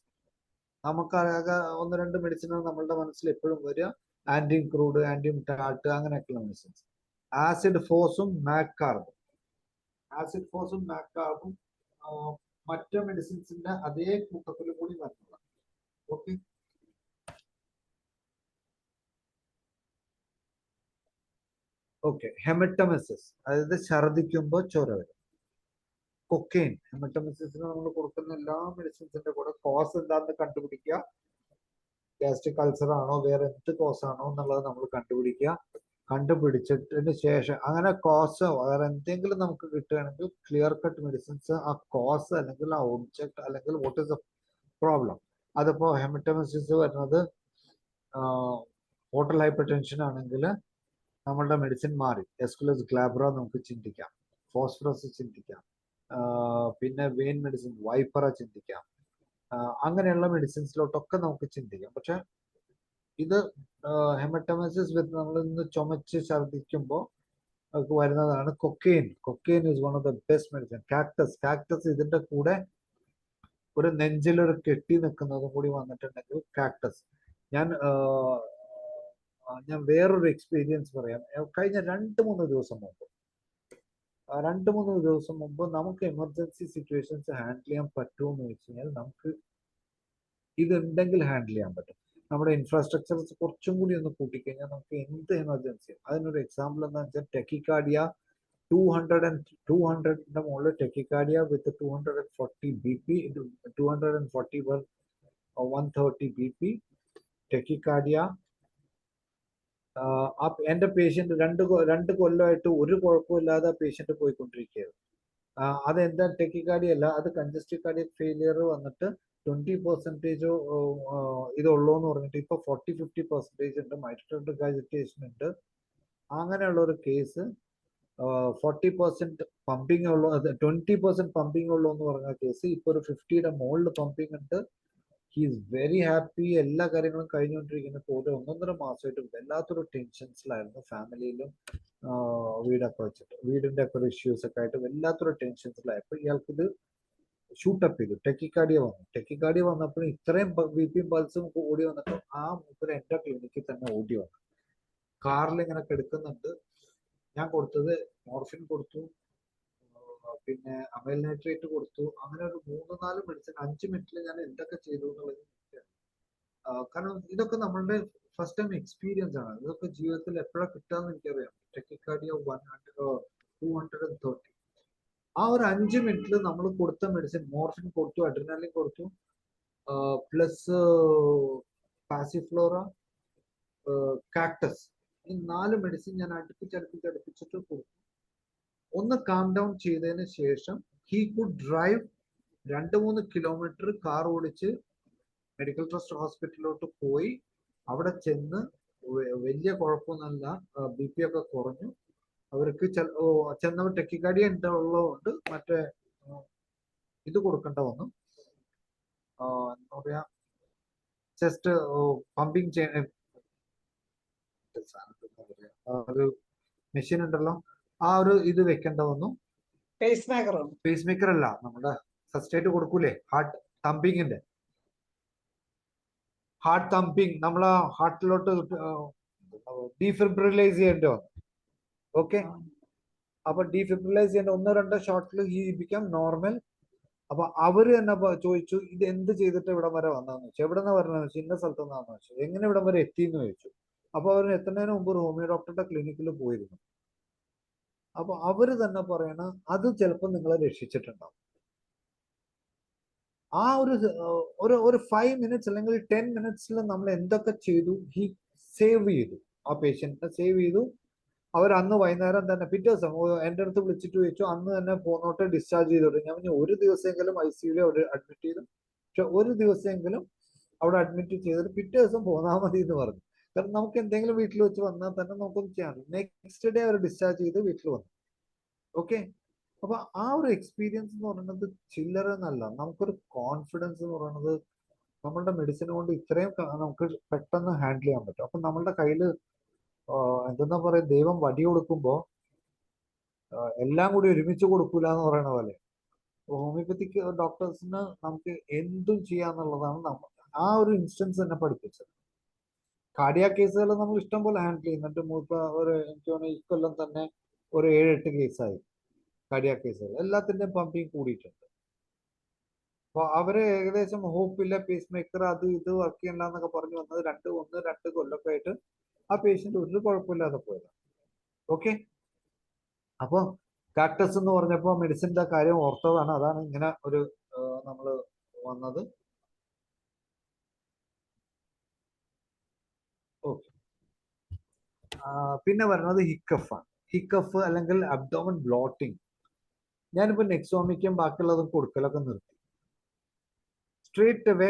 നമുക്കറിയാതെ 1-2 മെഡിസിനുകൾ നമ്മളുടെ മനസ്സിൽ എപ്പോഴും വരിക ആന്റിം ക്രൂഡ്, ആന്റിം ടാട്ട്, അങ്ങനെയൊക്കെയുള്ള മെഡിസിൻസ്. ആസിഡ് ഫോസും മാക്കാർബും മറ്റു മെഡിസിൻസിന്റെ അതേ കൂട്ടത്തിൽ കൂടി വരുന്നതാണ്. ഓക്കെ. ഓക്കെ. ഹെമറ്റമെസിസ്, അതായത് ഛർദിക്കുമ്പോൾ ചോര വരും. കൊക്കെയിൻ, ഹെമറ്റമെസിസിന് നമ്മൾ കൊടുക്കുന്ന എല്ലാ മെഡിസിൻസിന്റെ കൂടെ കോസ് എന്താണെന്ന് കണ്ടുപിടിക്കുക. ഗ്യാസ്ട്രിക് അൾസർ ആണോ വേറെ എന്ത് കോസ് ആണോ എന്നുള്ളത് നമ്മൾ കണ്ടുപിടിക്കുക. കണ്ടുപിടിച്ചതിന് ശേഷം അങ്ങനെ കോസ് വേറെ എന്തെങ്കിലും നമുക്ക് കിട്ടുകയാണെങ്കിൽ ക്ലിയർ കട്ട് മെഡിസിൻസ് ആ കോസ് അല്ലെങ്കിൽ ആ ഒബ്ജക്ട് അല്ലെങ്കിൽ വാട്ട് ഇസ് ദ പ്രോബ്ലം. അതിപ്പോ ഹെമറ്റമെസിസ് വരുന്നത് പോർട്ടൽ ഹൈപ്പർ ടെൻഷൻ ആണെങ്കിൽ നമ്മളുടെ മെഡിസിൻ മാറി എസ്കുലസ് ഗ്ലാബ്ര നമുക്ക് ചിന്തിക്കാം, ഫോസ്ഫറസ് ചിന്തിക്കാം, പിന്നെ വെയിൻ മെഡിസിൻ വൈപ്പറ ചിന്തിക്കാം. അങ്ങനെയുള്ള മെഡിസിൻസിലോട്ടൊക്കെ നമുക്ക് ചിന്തിക്കാം. പക്ഷെ ഇത് ഹെമറ്റമെസിസ് വിത്ത് നമ്മൾ ഇന്ന് ചുമച്ച് ഛർദിക്കുമ്പോൾ നമുക്ക് വരുന്നതാണ് cocaine. Cocaine is one of the best medicine. Cactus ഇതിന്റെ കൂടെ ഒരു നെഞ്ചിലൊരു കെട്ടി നിൽക്കുന്നതും കൂടി വന്നിട്ടുണ്ടെങ്കിൽ കാക്ടസ്. ഞാൻ വേറൊരു എക്സ്പീരിയൻസ് പറയാം. കഴിഞ്ഞ 2-3 ദിവസം മുമ്പ് നമുക്ക് എമർജൻസി സിറ്റുവേഷൻസ് ഹാൻഡിൽ ചെയ്യാൻ പറ്റുമോ എന്ന് വെച്ച് കഴിഞ്ഞാൽ നമുക്ക് ഇതുണ്ടെങ്കിൽ ഹാൻഡിൽ ചെയ്യാൻ പറ്റും. നമ്മുടെ ഇൻഫ്രാസ്ട്രക്ചർ കുറച്ചും കൂടി ഒന്ന് കൂട്ടിക്കഴിഞ്ഞാൽ നമുക്ക് എന്ത് എമർജൻസി. അതിനൊരു എക്സാമ്പിൾ എന്താണെന്ന് വെച്ചാൽ ടെക്കിക്കാർഡിയ 200ന്റെ മുകളിൽ ടെക്കിക്കാർഡിയ വിത്ത് 240 BP, 240/130 BP ടെക്കിക്കാർഡിയ. എന്റെ പേഷ്യന്റ് 2 കൊല്ലമായിട്ട് ഒരു കുഴപ്പമില്ലാതെ പേഷ്യന്റ് പോയിക്കൊണ്ടിരിക്കുകയായിരുന്നു. അതെന്താ ടെക്കിക്കാർഡിയ അല്ല, അത് കൺജസ്റ്റീവ് കാർഡിയക് ഫെയിലിയർ വന്നിട്ട് 20% ഇതുള്ളൂ എന്ന് പറഞ്ഞിട്ട് ഇപ്പൊ 40-50% ഉണ്ട്. മൈട്രൽ റിഗർജിറ്റേഷൻ ഉണ്ട്. അങ്ങനെയുള്ള ഒരു കേസ് 40% പമ്പിങ് ഉള്ളൂ, 20% പമ്പിങ് ഉള്ളൂ എന്ന് പറഞ്ഞ കേസ് ഇപ്പൊ ഒരു 50യുടെ മുകളിൽ പമ്പിങ് ഉണ്ട്. He is very happy. എല്ലാ കാര്യങ്ങളും കഴിഞ്ഞുകൊണ്ടിരിക്കുന്ന പോലെ 1.5 മാസമായിട്ട് വല്ലാത്തൊരു ടെൻഷൻസിലായിരുന്നു. ഫാമിലിയിലും വീടിന്റെ ഒക്കെ ഒരു ഇഷ്യൂസ് ഒക്കെ ആയിട്ട് വല്ലാത്തൊരു ടെൻഷൻസിലായപ്പോൾ ഇയാൾക്കിത് ഷൂട്ടപ്പ് ചെയ്തു. ടെക്കിക്കാർഡിയ വന്നപ്പോൾ ഇത്രയും BP പൾസും ഓടി വന്നപ്പോൾ ആ മൂപ്പര് എന്റെ ക്ലിനിക്കിൽ തന്നെ ഓടി വന്നു. കാറിൽ ഇങ്ങനെ കിടക്കുന്നുണ്ട്. ഞാൻ കൊടുത്തത് മോർഫിൻ കൊടുത്തു, പിന്നെ അമൈൽ നൈട്രേറ്റ് കൊടുത്തു. അങ്ങനെ ഒരു 3-4 മെഡിസിൻ 5 മിനിറ്റിൽ ഞാൻ എന്തൊക്കെ ചെയ്തു എന്നുള്ളത്. കാരണം ഇതൊക്കെ നമ്മളുടെ ഫസ്റ്റ് ടൈം എക്സ്പീരിയൻസ് ആണ്. ഇതൊക്കെ ജീവിതത്തിൽ എപ്പോഴാണ് കിട്ടാന്ന് എനിക്കറിയാം. ടെക്കിക്കാർഡിയ 230. ആ ഒരു 5 മിനിറ്റിൽ നമ്മൾ കൊടുത്ത മെഡിസിൻ മോർഫിൻ കൊടുത്തു, അഡ്രിനാലിൻ കൊടുത്തു, പ്ലസ് പാസിഫ്ലോറ, കാക്ടസ്, ഈ 4 മെഡിസിൻ ഞാൻ അടുപ്പിച്ചിട്ട് കൊടുത്തു. ഒന്ന് കാം ഡൗൺ ചെയ്തതിന് ശേഷം he could drive 2-3 kilometre car ഓടിച്ച് മെഡിക്കൽ ട്രസ്റ്റ് ഹോസ്പിറ്റലിലോട്ട് പോയി. അവിടെ ചെന്ന് വലിയ കുഴപ്പമൊന്നുമില്ല, BP ഒക്കെ കുറഞ്ഞു. അവർക്ക് ചെന്നവർ ടെക്കിക്കാർഡിയ ഉള്ളതുകൊണ്ട് മറ്റേ ഇത് കൊടുക്കേണ്ട വന്നു, എന്താ പറയാ, ചെസ്റ്റ് പമ്പിങ് ചെയ്യാൻ ഒരു മെഷീൻ ഉണ്ടല്ലോ, ആ ഒരു ഇത് വെക്കേണ്ട വന്നു. പേസ് മേക്കർ അല്ല, നമ്മുടെ സസ്റ്റേറ്റ് കൊടുക്കൂലേ, ഹാർട്ട് തമ്പിങ് നമ്മളെ ഹാർട്ടിലോട്ട് ഡീഫിബ്രിലൈസ് ചെയ്യേണ്ടി വന്നു. ഓക്കെ. അപ്പൊ ഡീഫിബ്രിലൈസ് ചെയ്യേണ്ട 1-2 ഷോട്ടിൽ ഹി ബിക്കം നോർമൽ. അപ്പൊ അവര് തന്നെ ചോദിച്ചു, ഇത് എന്ത് ചെയ്തിട്ട് ഇവിടം വരെ വന്നതെന്ന് വെച്ചു. എവിടെ നിന്ന് വരണമെന്ന് വെച്ചു, ഇന്ന സ്ഥലത്ത് നിന്നാന്ന് വെച്ചു. എങ്ങനെ ഇവിടം വരെ എത്തിയെന്ന് ചോദിച്ചു. അപ്പൊ അവർ എത്തുന്നതിന് മുമ്പ് ഒരു ഹോമിയോ ഡോക്ടറുടെ ക്ലിനിക്കിൽ പോയിരുന്നു. അപ്പൊ അവര് തന്നെ പറയണ അത് ചിലപ്പോൾ നിങ്ങളെ രക്ഷിച്ചിട്ടുണ്ടാവും. ആ ഒരു 5 minutes അല്ലെങ്കിൽ 10 minutes നമ്മൾ എന്തൊക്കെ ചെയ്തു, ഹി സേവ് ചെയ്തു, ആ പേഷ്യന്റിനെ സേവ് ചെയ്തു. അവർ അന്ന് വൈകുന്നേരം തന്നെ പിറ്റേ ദിവസം എൻ്റെ അടുത്ത് വിളിച്ചിട്ട് ചോദിച്ചു, അന്ന് തന്നെ പോന്നോട്ട് ഡിസ്ചാർജ് ചെയ്തോട്ടെ. ഞാൻ പറഞ്ഞു ഒരു ദിവസമെങ്കിലും ICU അവിടെ അഡ്മിറ്റ് ചെയ്തു, പക്ഷെ ഒരു ദിവസമെങ്കിലും അവിടെ അഡ്മിറ്റ് ചെയ്തിട്ട് പിറ്റേ ദിവസം പോന്നാൽ മതി എന്ന് പറഞ്ഞു. കാരണം നമുക്ക് എന്തെങ്കിലും വീട്ടിൽ വെച്ച് വന്നാൽ തന്നെ നമുക്കൊന്നും ചെയ്യാൻ. നെക്സ്റ്റ് ഡേ അവർ ഡിസ്ചാർജ് ചെയ്ത് വീട്ടിൽ വന്നു. ഓക്കെ, അപ്പൊ ആ ഒരു എക്സ്പീരിയൻസ് എന്ന് പറയുന്നത് ചില്ലറ എന്നല്ല. നമുക്കൊരു കോൺഫിഡൻസ് എന്ന് പറയുന്നത് നമ്മളുടെ മെഡിസിൻ കൊണ്ട് ഇത്രയും നമുക്ക് പെട്ടെന്ന് ഹാൻഡിൽ ചെയ്യാൻ പറ്റും. അപ്പൊ നമ്മളുടെ കയ്യിൽ എന്തെന്നാ പറയാ, ദൈവം വടി കൊടുക്കുമ്പോ എല്ലാം കൂടി ഒരുമിച്ച് കൊടുക്കൂല എന്ന് പറയുന്ന പോലെ ഹോമിയോപ്പത്തിക് ഡോക്ടേഴ്സിന് നമുക്ക് എന്തും ചെയ്യാന്നുള്ളതാണ് ആ ഒരു ഇൻസ്റ്റൻസ് തന്നെ പഠിപ്പിച്ചത്. കാർഡിയാക് കേസുകൾ നമ്മൾ ഇഷ്ടം പോലെ ഹാൻഡിൽ ചെയ്യുന്നുണ്ട്. എനിക്ക് തോന്നുന്നു ഇക്കൊല്ലം തന്നെ ഒരു 7-8 കേസായി കാർഡിയാക് കേസുകൾ. എല്ലാത്തിന്റെയും പമ്പിങ് കൂടിയിട്ടുണ്ട്. അപ്പൊ അവര് ഏകദേശം ഹോപ്പില്ല, പേസ് മേക്കർ അത് ഇത് വർക്ക് ചെയ്യണ്ട എന്നൊക്കെ പറഞ്ഞു വന്നത് 2 കൊല്ലമൊക്കെ ആയിട്ട് ആ പേഷ്യന്റ് ഒരു കുഴപ്പമില്ലാതെ പോയതാണ്. ഓക്കെ, അപ്പൊ കാക്ടസ് എന്ന് പറഞ്ഞപ്പോ മെഡിസിന്റെ കാര്യം ഓർത്തതാണ്. അതാണ് ഇങ്ങനെ ഒരു നമ്മൾ വന്നത്. ഓക്കെ, പിന്നെ പറയുന്നത് ഹിക്കഫ് ആണ്. ഹിക്കഫ് അല്ലെങ്കിൽ അബ്ഡോമൻ ബ്ലോട്ടിങ്. ഞാനിപ്പോ നെക്സോമിക്കും ബാക്കിയുള്ളതും കൊടുക്കലൊക്കെ നിർത്തി. സ്ട്രേറ്റ് അവേ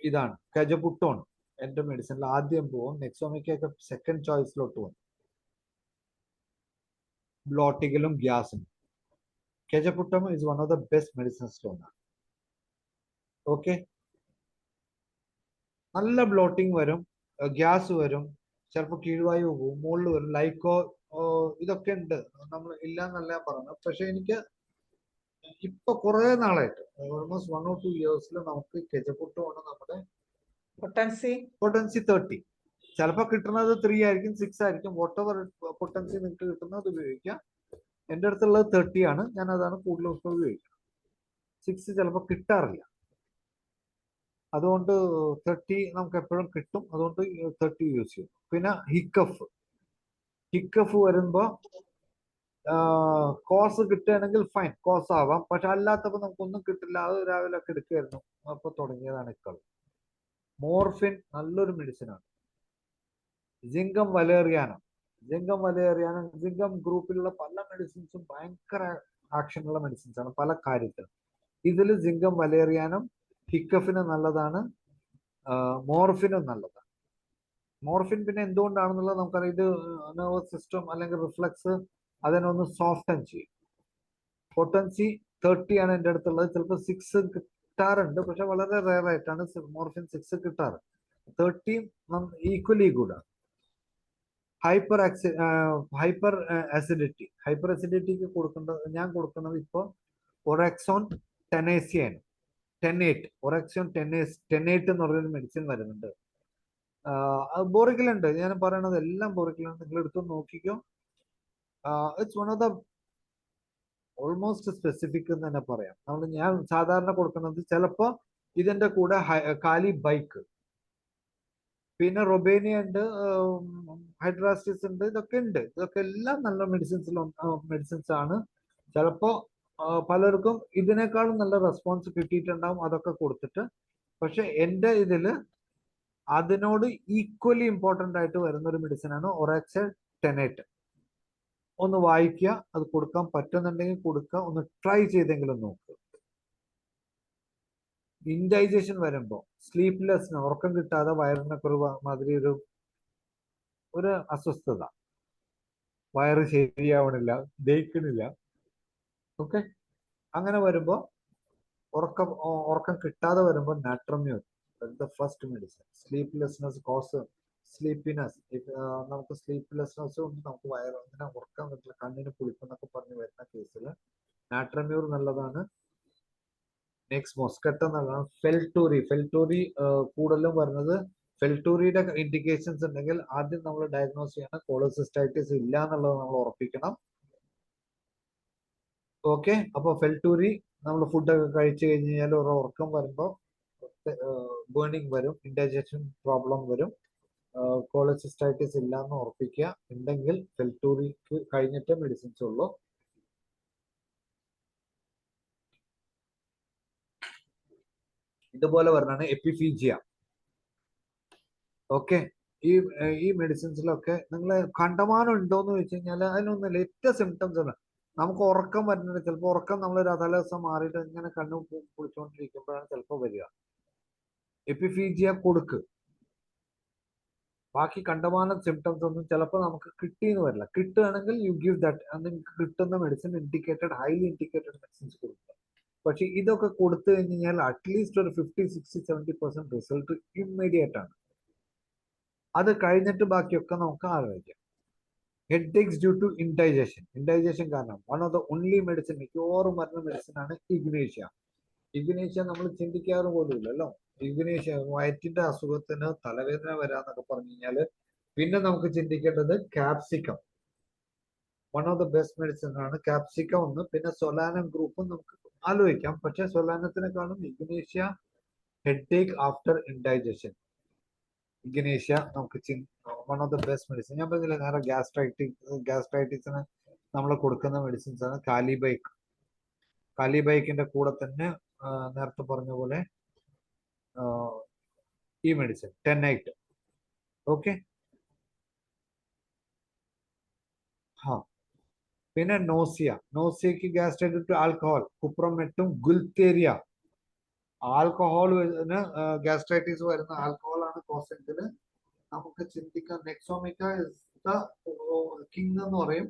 ഇതാണ് കജപുട്ടോൺ എന്റെ മെഡിസിനിൽ ആദ്യം പോകും. നെക്സോമിക്കൊക്കെ സെക്കൻഡ് ചോയ്സിലോട്ട് വന്നു. ബ്ലോട്ടിങ്ങിലും ഗ്യാസിനും കജപുട്ടം is one of the best medicines ഒന്നാണ്. ഓക്കെ, നല്ല ബ്ലോട്ടിങ് വരും, ഗ്യാസ് വരും, ചിലപ്പോൾ കീഴ്വായു പോകും, മുകളിൽ വരും, ലൈക്കോ ഇതൊക്കെ ഉണ്ട്. നമ്മൾ ഇല്ല എന്നല്ല പറഞ്ഞു. പക്ഷെ എനിക്ക് ഇപ്പൊ കുറെ നാളായിട്ട് ഓൾമോസ്റ്റ് 1 or 2 years നമുക്ക് കെജപുട്ടമാണ് നമ്മുടെ പൊട്ടൻസി 30. ചിലപ്പോൾ കിട്ടുന്നത് 3 ആയിരിക്കും, 6 ആയിരിക്കും. വോട്ടെവർ പൊട്ടൻസി നിങ്ങൾക്ക് കിട്ടുന്നത് ഉപയോഗിക്കാം. എൻ്റെ അടുത്തുള്ളത് 30 ആണ്. ഞാൻ അതാണ് കൂടുതൽ ഉപയോഗിക്കുന്നത്. 6 ചിലപ്പോൾ കിട്ടാറില്ല. അതുകൊണ്ട് 30 നമുക്ക് എപ്പോഴും കിട്ടും. അതുകൊണ്ട് 30 യൂസ് ചെയ്യും. പിന്നെ ഹിക്കഫ് വരുമ്പോ കോസ് കിട്ടുകയാണെങ്കിൽ ഫൈൻ, കോസ് ആവാം. പക്ഷെ അല്ലാത്തപ്പോ നമുക്കൊന്നും കിട്ടില്ല. അത് രാവിലെ ഒക്കെ എടുക്കുമായിരുന്നു. അപ്പൊ തുടങ്ങിയതാണ് ഇക്കൾ. മോർഫിൻ നല്ലൊരു മെഡിസിനാണ്. സിംഗം വലേറിയാനം സിംഗം ഗ്രൂപ്പിലുള്ള പല മെഡിസിൻസും ഭയങ്കര ആക്ഷനുള്ള മെഡിസിൻസ് ആണ് പല കാര്യത്തിലും. ഇതിൽ സിംഗം വലേറിയാനം ഹിക്കഫിന് നല്ലതാണ്, മോർഫിനും നല്ലതാണ്. മോർഫിൻ പിന്നെ എന്തുകൊണ്ടാണെന്നുള്ളത് നമുക്കറിയാം. ഇത് നെർവസ് സിസ്റ്റം അല്ലെങ്കിൽ റിഫ്ലക്സ് അതിനൊന്ന് സോഫ്റ്റൻ ചെയ്യും. പൊട്ടൻസി 30 ആണ് എൻ്റെ അടുത്തുള്ളത്. ചിലപ്പോൾ 6 കിട്ടാറുണ്ട്, പക്ഷെ വളരെ റെയർ ആയിട്ടാണ് മോർഫിൻ 6 കിട്ടാറ്. 30 ഈക്വലി ഗുഡാണ്. ഹൈപ്പർ അസിഡിറ്റിക്ക് ഞാൻ കൊടുക്കുന്നത് ഇപ്പോൾ ഒറാക്സോൺ ടെനേസിയാണ്. 10-8 ഒറാക്സോൺ 10-8 എന്ന് പറഞ്ഞൊരു മെഡിസിൻ വരുന്നുണ്ട്. ബോറിക്കലുണ്ട്. ഞാൻ പറയണത് എല്ലാം ബോറിക്കലുണ്ട്. നിങ്ങൾ എടുത്ത് നോക്കിക്കോ. It's one of the almost specific എന്ന് തന്നെ പറയാം. ഞാൻ സാധാരണ കൊടുക്കുന്നത് ചിലപ്പോ ഇതിന്റെ കൂടെ കാലി ബൈക്ക്, പിന്നെ റൊബേനിയ ഉണ്ട്, ഹൈഡ്രാസ്റ്റിസ് ഉണ്ട്, ഇതൊക്കെ ഉണ്ട്. ഇതൊക്കെ എല്ലാം നല്ല മെഡിസിൻസ് ആണ്. ചിലപ്പോ പലർക്കും ഇതിനേക്കാളും നല്ല റെസ്പോൺസ് കിട്ടിയിട്ടുണ്ടാവും അതൊക്കെ കൊടുത്തിട്ട്. പക്ഷെ എൻ്റെ ഇതില് അതിനോട് ഈക്വലി ഇമ്പോർട്ടൻ്റ് ആയിട്ട് വരുന്ന ഒരു മെഡിസിനാണ് ഒറാക്സൽ 10-8. ഒന്ന് വായിക്കുക, അത് കൊടുക്കാൻ പറ്റുന്നുണ്ടെങ്കിൽ കൊടുക്കുക, ഒന്ന് ട്രൈ ചെയ്തെങ്കിലും നോക്കുക. ഇൻഡൈജഷൻ വരുമ്പോ സ്ലീപ്ലെസ്, ഉറക്കം കിട്ടാതെ വയറിനൊക്കെ ഒരു മാതിരി ഒരു അസ്വസ്ഥത, വയറ് ശരിയാവണില്ല, ദഹിക്കണില്ല. ഓക്കെ, അങ്ങനെ വരുമ്പോ ഉറക്കം കിട്ടാതെ വരുമ്പോൾ നാട്രമ്യൂർ the first medicine. Sleeplessness cause sleepiness. നമുക്ക് സ്ലീപ്ലെസ്നെസ് കൊണ്ട് നമുക്ക് അങ്ങനെ ഉറക്കാൻ പറ്റില്ല, കണ്ണിന് പുളിപ്പെന്നൊക്കെ പറഞ്ഞ് വരുന്ന കേസിൽ നാട്രമ്യൂർ നല്ലതാണ്. നെക്സ്റ്റ് മൊസ്കറ്റ നല്ലതാണ്. ഫെൽറ്റൂറി കൂടുതലും വരുന്നത്. ഫെൽറ്റൂറിയുടെ ഇൻഡിക്കേഷൻസ് ഉണ്ടെങ്കിൽ ആദ്യം നമ്മൾ ഡയഗ്നോസ് ചെയ്യണം കോളോസിസ്റ്റൈറ്റിസ് ഇല്ല എന്നുള്ളത് നമ്മൾ ഉറപ്പിക്കണം. ഓക്കെ, അപ്പൊ ഫെൽറ്റൂറി നമ്മൾ ഫുഡൊക്കെ കഴിച്ചു കഴിഞ്ഞ് കഴിഞ്ഞാൽ ഒരു ഉറക്കം വരുമ്പോൾ ബേണിംഗ് വരും, ഇൻഡൈജഷൻ പ്രോബ്ലം വരും. കോളോസിസ്റ്റൈറ്റിസ് ഇല്ല എന്ന് ഉറപ്പിക്കുക. ഉണ്ടെങ്കിൽ ഫെൽറ്റൂറിക്ക് കഴിഞ്ഞിട്ട് മെഡിസിൻസ് ഉള്ളൂ. ഇതുപോലെ പറഞ്ഞാണ് എപ്പിഫീജിയ. ഓക്കെ, ഈ മെഡിസിൻസിലൊക്കെ നിങ്ങൾ കണ്ടമാനം ഉണ്ടോന്ന് വെച്ച് കഴിഞ്ഞാൽ അതിനൊന്നും ഏറ്റവും സിംറ്റംസ് ആണ്. നമുക്ക് ഉറക്കം വരുന്നുണ്ട്, ചിലപ്പോൾ ഉറക്കം നമ്മൾ തലേ ദിവസം മാറിയിട്ട് ഇങ്ങനെ കണ്ണു പൊളിച്ചുകൊണ്ടിരിക്കുമ്പോഴാണ് ചിലപ്പോൾ വരിക. എപ്പിഫീജിയ കൊടുക്ക്. ബാക്കി കണ്ടമാനം സിംറ്റംസ് ഒന്നും ചിലപ്പോൾ നമുക്ക് കിട്ടിയെന്ന് വരില്ല. കിട്ടുകയാണെങ്കിൽ യു ഗിവ് ദാറ്റ്, നിങ്ങൾക്ക് കിട്ടുന്ന medicine indicated, highly indicated medicines കൊടുക്കുക. പക്ഷെ ഇതൊക്കെ കൊടുത്തു കഴിഞ്ഞാൽ അറ്റ്ലീസ്റ്റ് ഒരു 50-60-70% റിസൾട്ട് ഇമ്മീഡിയറ്റ് ആണ്. അത് കഴിഞ്ഞിട്ട് ബാക്കിയൊക്കെ നമുക്ക് ആലോചിക്കാം. Headaches due to indigestion. Indigestion കാരണം one of the only medicine, മിക്കവാറും വരുന്ന മെഡിസിൻ ആണ് ഇഗ്നേഷ്യ. ഇഗ്നേഷ്യ നമ്മൾ ചിന്തിക്കാറ് പോലും ഇല്ലല്ലോ. ഇഗ്നേഷ്യ വയറ്റിന്റെ അസുഖത്തിന് തലവേദന വരാന്നൊക്കെ പറഞ്ഞു കഴിഞ്ഞാല് പിന്നെ നമുക്ക് ചിന്തിക്കേണ്ടത് capsicum. One of the best medicine ആണ് ക്യാപ്സിക്കം ഒന്ന്. പിന്നെ സൊലാനം ഗ്രൂപ്പും നമുക്ക് ആലോചിക്കാം. പക്ഷെ സൊലാനത്തിനെക്കാളും ഇഗ്നേഷ്യ ഹെഡേക്ക് ആഫ്റ്റർ ഇൻഡൈജഷൻ. ഇഗ്നേഷ്യ നമുക്ക് one of the best medicine. ഞാൻ പറഞ്ഞില്ല നേരെ ഗ്യാസ്ട്രൈറ്റിസിന് നമ്മൾ കൊടുക്കുന്ന മെഡിസിൻസ് ആണ് കാലിബൈക്ക്. കാലിബൈക്കിന്റെ കൂടെ തന്നെ നേരത്തെ പറഞ്ഞ പോലെ ഈ മെഡിസിൻ 10-8. ഓക്കെ, പിന്നെ നോസിയക്ക് ഗ്യാസ്ട്രൈറ്റിസ് ടു ആൽക്കഹോൾ, കുപ്രമെറ്റും ഗുൽത്തേരിയ. ആൽക്കഹോളിന് ഗ്യാസ്ട്രൈറ്റിസ് വരുന്ന ആൽക്കഹോൾ ആണ് കോസ് എങ്കിൽ നമുക്ക് ചിന്തിക്കാം നെക്സോമിക്ക ഇസ് ദ കിങ് എന്ന് പറയും.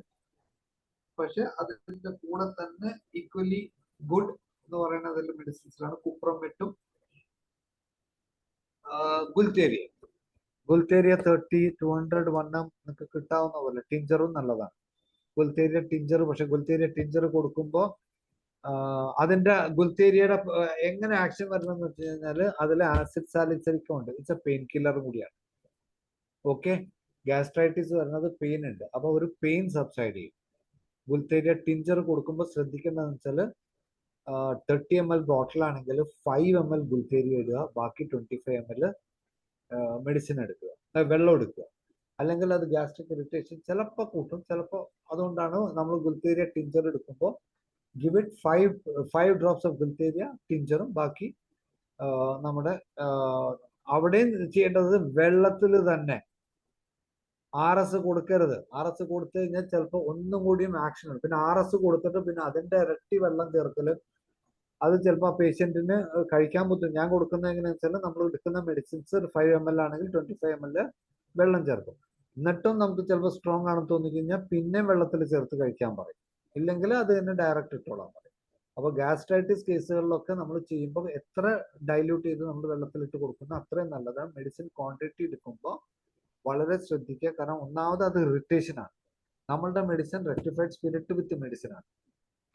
പക്ഷെ അതിന്റെ കൂടെ തന്നെ ഈക്വലി ഗുഡ് എന്ന് പറയുന്ന അതിന്റെ മെഡിസിൻസിലാണ് കുപ്രമെറ്റും ഗുൽത്തേരിയ. 30-200 വണ്ണം നിങ്ങൾക്ക് കിട്ടാവുന്ന പോലെ. ടിഞ്ചറും നല്ലതാണ് ഗുൽത്തേരിയ ടിഞ്ചർ. പക്ഷെ ഗുൽത്തേരിയ ടിഞ്ചർ കൊടുക്കുമ്പോൾ അതിന്റെ ഗുൽത്തേരിയയുടെ എങ്ങനെ ആക്ഷൻ വരണമെന്ന് വെച്ച് കഴിഞ്ഞാല് അതിൽ ആസിഡ് സാലിസൈലിക്കും ഉണ്ട്. ഇറ്റ്സ് എ പെയിൻ കില്ലർ കൂടിയാണ്. ഓക്കെ, ഗ്യാസ്ട്രൈറ്റിസ് വരുന്നത് പെയിൻ ഉണ്ട്, അപ്പൊ ഒരു പെയിൻ സബ്സൈഡ് ചെയ്യും. ഗുൽത്തേരിയ ടിഞ്ചർ കൊടുക്കുമ്പോൾ ശ്രദ്ധിക്കേണ്ടതെന്ന് വെച്ചാൽ 30 ml ബോട്ടിൽ ആണെങ്കിൽ 5 ml ഗുൽത്തേരിയ ഇടുക, ബാക്കി 25 ml മെഡിസിൻ എടുക്കുക, വെള്ളം എടുക്കുക. അല്ലെങ്കിൽ അത് ഗ്യാസ്ട്രിക് ഇറിറ്റേഷൻ ചിലപ്പോൾ കൂട്ടും, ചിലപ്പോൾ. അതുകൊണ്ടാണ് നമ്മൾ ഗുൽത്തേരിയ ടിഞ്ചർ എടുക്കുമ്പോൾ ഗിവ് ഇറ്റ് 5 drops ഓഫ് ഗുൽത്തേരിയ ടിഞ്ചറും ബാക്കി നമ്മുടെ അവിടെയും ചെയ്യേണ്ടത് വെള്ളത്തിൽ തന്നെ. RS കൊടുക്കരുത്. RS കൊടുത്തു കഴിഞ്ഞാൽ ചിലപ്പോൾ ഒന്നും കൂടിയും ആക്ഷൻ ഉണ്ട്. പിന്നെ RS കൊടുത്തിട്ട് പിന്നെ അതിന്റെ ഇരട്ടി വെള്ളം ചേർക്കല് അത് ചിലപ്പോൾ ആ പേഷ്യന്റിന് കഴിക്കാൻ പറ്റും. ഞാൻ കൊടുക്കുന്നത് എങ്ങനെയാണെന്ന് വെച്ചാൽ നമ്മൾ എടുക്കുന്ന മെഡിസിൻസ് 5 ml ആണെങ്കിൽ 25 ml വെള്ളം ചേർക്കും. എന്നിട്ടും നമുക്ക് ചിലപ്പോൾ സ്ട്രോങ് ആണെന്ന് തോന്നിക്കഴിഞ്ഞാൽ പിന്നെ വെള്ളത്തിൽ ചേർത്ത് കഴിക്കാൻ പറയും. ഇല്ലെങ്കിൽ അത് തന്നെ ഡയറക്റ്റ് ഇട്ടോളാൻ പറയും. അപ്പോൾ ഗ്യാസ്ട്രൈറ്റിസ് കേസുകളിലൊക്കെ നമ്മൾ ചെയ്യുമ്പോൾ എത്ര ഡൈല്യൂട്ട് ചെയ്ത് നമ്മൾ വെള്ളത്തിലിട്ട് കൊടുക്കുന്ന അത്രയും നല്ലതാണ്. മെഡിസിൻ ക്വാണ്ടിറ്റി എടുക്കുമ്പോൾ വളരെ ശ്രദ്ധിക്കുക. കാരണം ഒന്നാമത് അത് ഇറിറ്റേഷൻ ആണ്. നമ്മളുടെ മെഡിസിൻ റെക്ടിഫൈഡ് സ്പിരിറ്റ് വിത്ത് മെഡിസിൻ ആണ്,